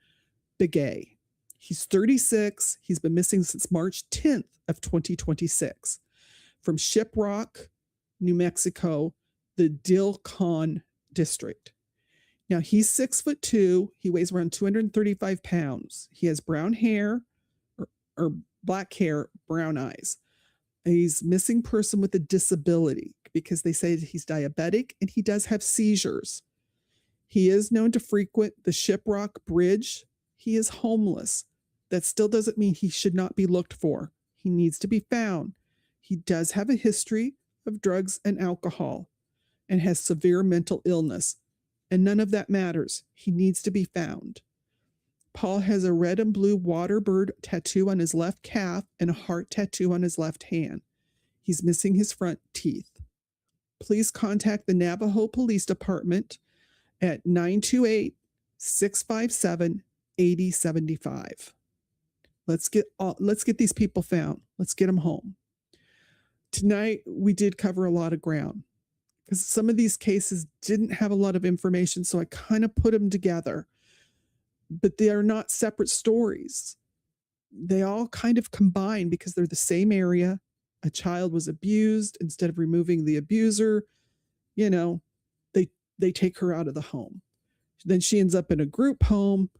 Begay. He's 36. He's been missing since March 10th of 2026 from Shiprock, New Mexico, the Dilcon district. Now he's 6'2". He weighs around 235 pounds. He has brown hair or black hair, brown eyes. He's missing person with a disability because they say he's diabetic and he does have seizures. He is known to frequent the Shiprock Bridge. He is homeless. That still doesn't mean he should not be looked for. He needs to be found. He does have a history of drugs and alcohol and has severe mental illness. And none of that matters. He needs to be found. Paul has a red and blue water bird tattoo on his left calf and a heart tattoo on his left hand. He's missing his front teeth. Please contact the Navajo Police Department at 928-657-8075. Let's get these people found. Let's get them home. Tonight, we did cover a lot of ground because some of these cases didn't have a lot of information, so I kind of put them together. But they are not separate stories. They all kind of combine because they're the same area. A child was abused. Instead of removing the abuser, they take her out of the home. Then she ends up in a group home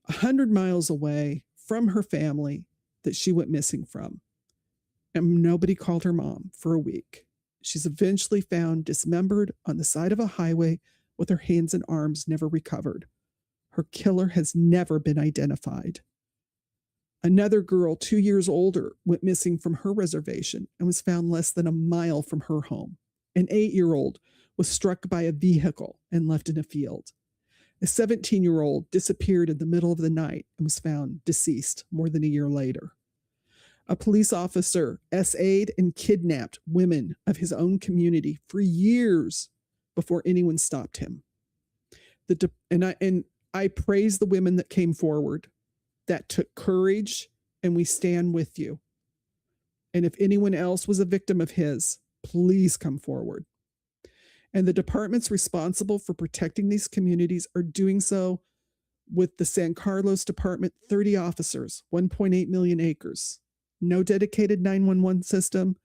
100 miles away from her family that she went missing from. And nobody called her mom for a week. She's eventually found dismembered on the side of a highway with her hands and arms never recovered. Her killer has never been identified. Another girl, 2 years older, went missing from her reservation and was found less than a mile from her home. An 8-year-old was struck by a vehicle and left in a field. A 17-year-old disappeared in the middle of the night and was found deceased more than a year later. A police officer essayed and kidnapped women of his own community for years before anyone stopped him. I praise the women that came forward. That took courage, and we stand with you. And if anyone else was a victim of his, please come forward. And the departments responsible for protecting these communities are doing so with the San Carlos Department, 30 officers, 1.8 million acres, no dedicated 911 system,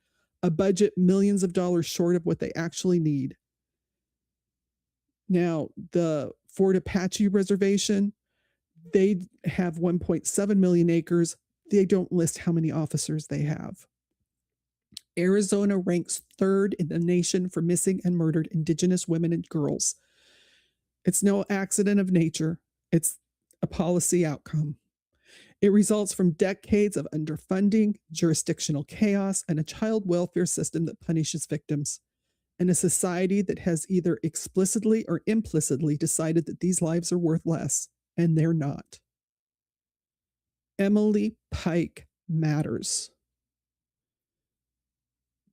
a budget millions of dollars short of what they actually need. Now, the Fort Apache Reservation, they have 1.7 million acres. They don't list how many officers they have. Arizona ranks 3rd in the nation for missing and murdered Indigenous women and girls. It's no accident of nature. It's a policy outcome. It results from decades of underfunding, jurisdictional chaos, and a child welfare system that punishes victims, and a society that has either explicitly or implicitly decided that these lives are worth less, and they're not. Emily Pike matters.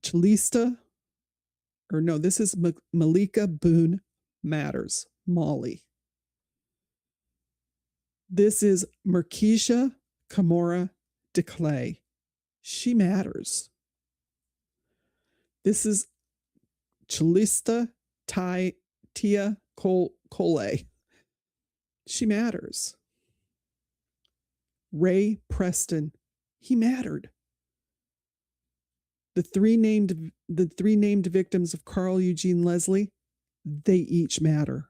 This is Malika Boone matters. Molly. This is Merkeisha Kamora DeClay. She matters. This is Chalista Tia Cole. She matters. Ray Preston. He mattered. The three named victims of Carl Eugene Leslie, they each matter.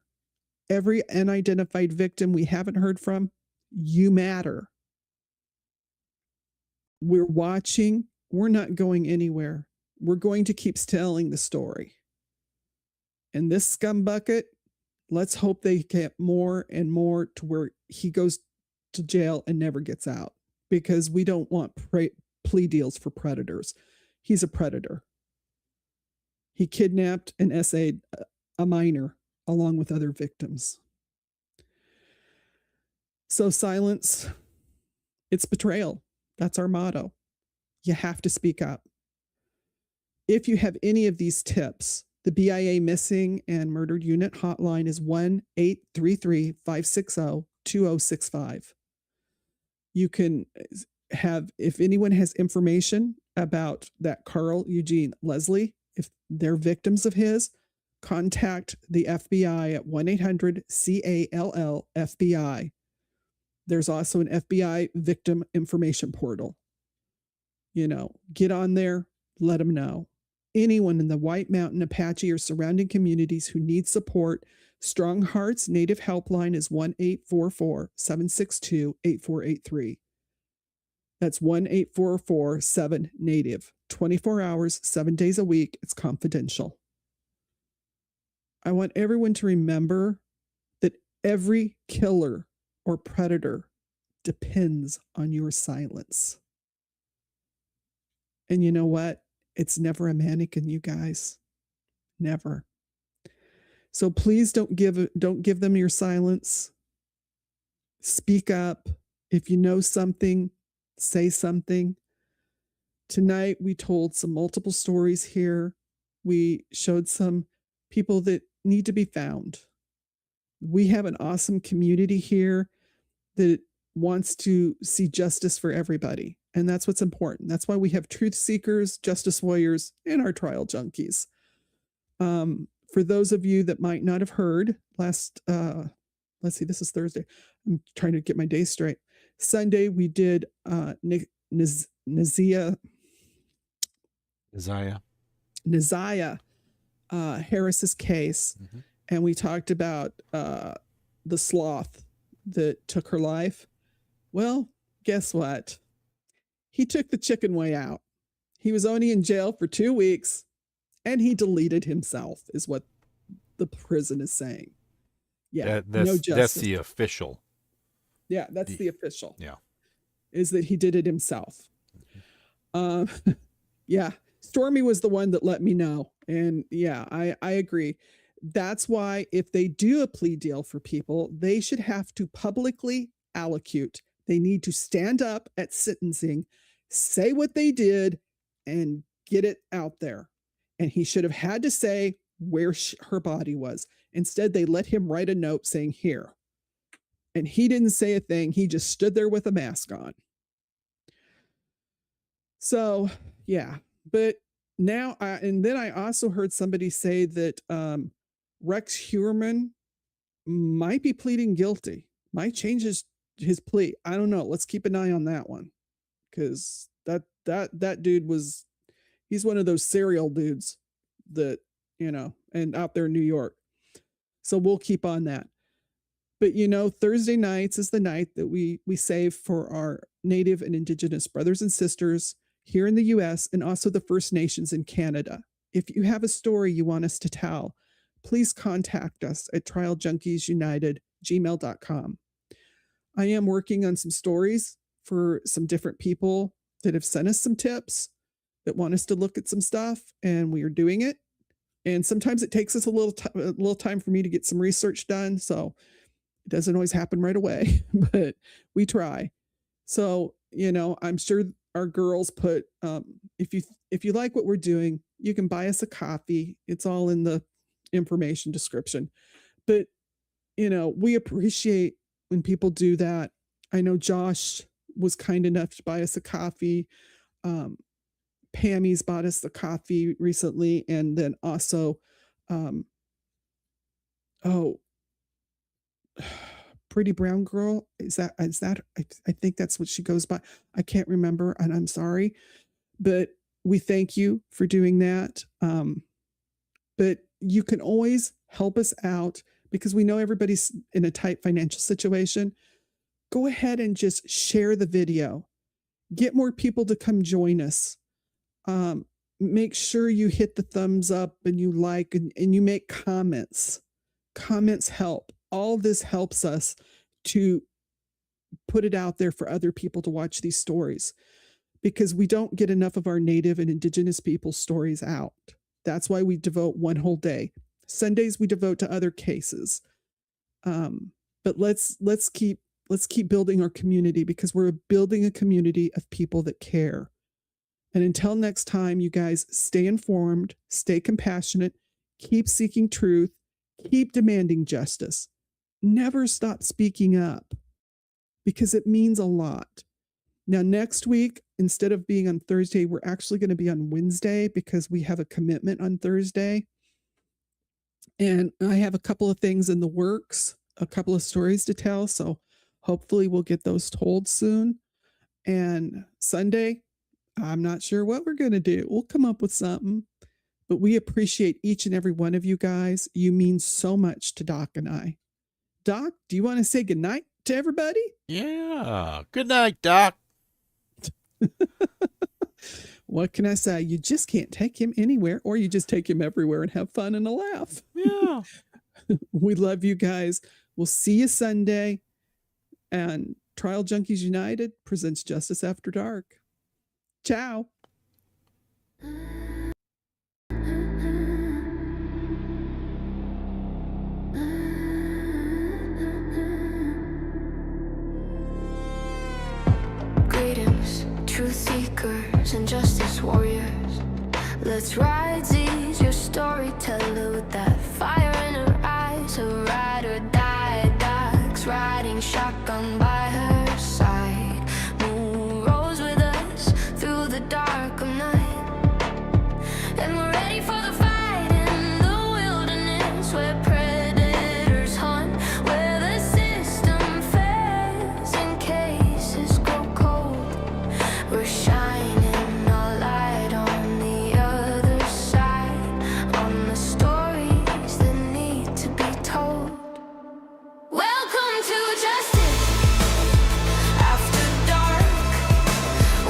Every unidentified victim we haven't heard from, you matter. We're watching. We're not going anywhere. We're going to keep telling the story. And this scumbucket, let's hope they get more and more to where he goes to jail and never gets out, because we don't want plea deals for predators. He's a predator. He kidnapped and essayed a minor along with other victims. So silence, it's betrayal. That's our motto. You have to speak up. If you have any of these tips, the BIA Missing and Murdered Unit hotline is 1-833-560-2065. You can have, if anyone has information about that Carl Eugene Leslie, if they're victims of his, contact the FBI at 1-800-CALL-FBI. There's also an FBI victim information portal. Get on there, let them know. Anyone in the White Mountain, Apache, or surrounding communities who need support, Strong Hearts Native Helpline is 1-844-762-8483. That's 1-844-7-NATIVE. 24 hours, 7 days a week. It's confidential. I want everyone to remember that every killer or predator depends on your silence. And you know what? It's never a mannequin, you guys. Never. So please don't give them your silence. Speak up. If you know something, say something. Tonight we told some multiple stories here. We showed some people that need to be found. We have an awesome community here that wants to see justice for everybody. And that's what's important. That's why we have truth seekers, justice warriors, and our trial junkies. For those of you that might not have heard, let's see, this is Thursday. I'm trying to get my day straight. Sunday, we did Neziah Harris's case. Mm-hmm. And we talked about the sloth that took her life. Well, guess what? He took the chicken way out. He was only in jail for 2 weeks, and he deleted himself, is what the prison is saying. Yeah, no justice. That's the official. Yeah, that's the official. Yeah. Is that he did it himself. Mm-hmm. Yeah, Stormy was the one that let me know. And yeah, I agree. That's why if they do a plea deal for people, they should have to publicly allocute. They need to stand up at sentencing, say what they did, and get it out there. And he should have had to say where her body was. Instead, they let him write a note saying, here. And he didn't say a thing. He just stood there with a mask on. So, yeah. But now, and then I also heard somebody say that Rex Heuermann might be pleading guilty, might change his plea. I don't know. Let's keep an eye on that one, because that dude he's one of those serial dudes that, and out there in New York. So we'll keep on that. But Thursday nights is the night that we save for our Native and Indigenous brothers and sisters here in the US, and also the First Nations in Canada. If you have a story you want us to tell, please contact us at trialjunkiesunited@gmail.com. I am working on some stories for some different people that have sent us some tips that want us to look at some stuff, and we are doing it. And sometimes it takes us a little time for me to get some research done, so it doesn't always happen right away, but we try. So, I'm sure our girls put, if you like what we're doing, you can buy us a coffee. It's all in the information description. But, we appreciate when people do that. I know Josh was kind enough to buy us a coffee. Pammy's bought us the coffee recently. And then also, Pretty Brown Girl. Is that, I think that's what she goes by. I can't remember, and I'm sorry, but we thank you for doing that. But you can always help us out, because we know everybody's in a tight financial situation. Go ahead and just share the video. Get more people to come join us. Make sure you hit the thumbs up and you like, and you make comments. Comments help. All this helps us to put it out there for other people to watch these stories, because we don't get enough of our Native and Indigenous people's stories out. That's why we devote one whole day. Sundays we devote to other cases. But let's keep building our community, because we're building a community of people that care. And until next time, you guys, stay informed, stay compassionate, keep seeking truth, keep demanding justice. Never stop speaking up, because it means a lot. Now, next week, instead of being on Thursday, we're actually going to be on Wednesday, because we have a commitment on Thursday. And I have a couple of things in the works, a couple of stories to tell. So hopefully we'll get those told soon. And Sunday, I'm not sure what we're going to do. We'll come up with something. But we appreciate each and every one of you guys. You mean so much to Doc and I. Doc, do you want to say goodnight to everybody? Yeah. Good night, Doc. What can I say? You just can't take him anywhere, or you just take him everywhere and have fun and a laugh. Yeah. We love you guys. We'll see you Sunday. And Trial Junkies United presents Justice After Dark. Ciao. Greetings, truth seekers and justice warriors. Let's ride, seize your storyteller with that fire in her eyes. A ride or die, Doc's riding shotgun by her side. Moon rolls with us through the dark of night, and we're ready for the fight in the wilderness where predators hunt, where the system fails and cases grow cold. We're shining our light on the other side, on the stories that need to be told. Welcome to Justice After Dark,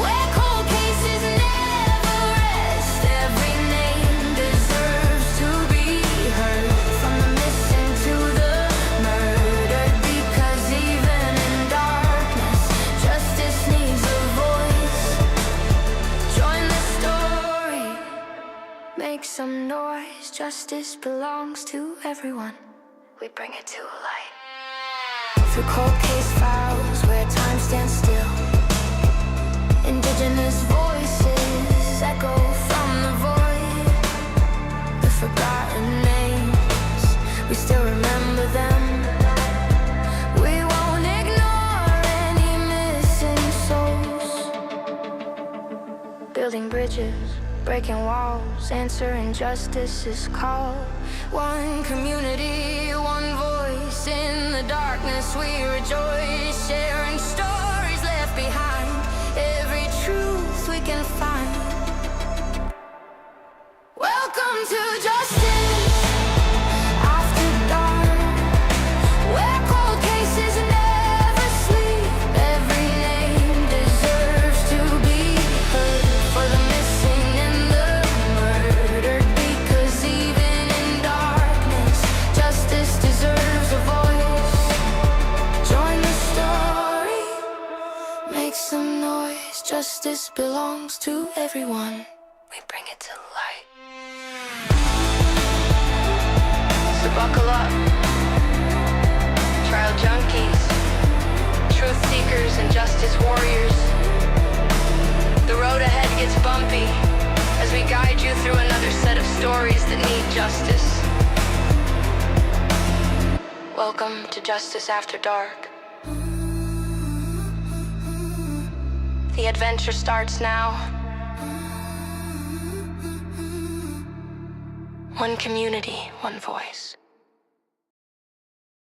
where cold cases never rest. Every name deserves to be heard, from the missing to the murdered, because even in darkness, justice needs a voice. Join the story, make some noise. Justice belongs to everyone. We bring it to light. Through cold case files where time stands still, indigenous voices echo from the void. The forgotten names, we still remember them. We won't ignore any missing souls. Building bridges, breaking walls, answering justice's call. One community, one voice. In the darkness we rejoice, sharing stories left behind, every truth we can find. Welcome to Justice After Dark, where cold cases never sleep. Every name deserves to be heard, for the missing and the murdered, because even in darkness, justice deserves a voice. Join the story, make some noise. Justice belongs to everyone. We bring it to light. So buckle up, trial junkies, truth seekers and justice warriors. The road ahead gets bumpy as we guide you through another set of stories that need justice. Welcome to Justice After Dark. The adventure starts now. One community, one voice.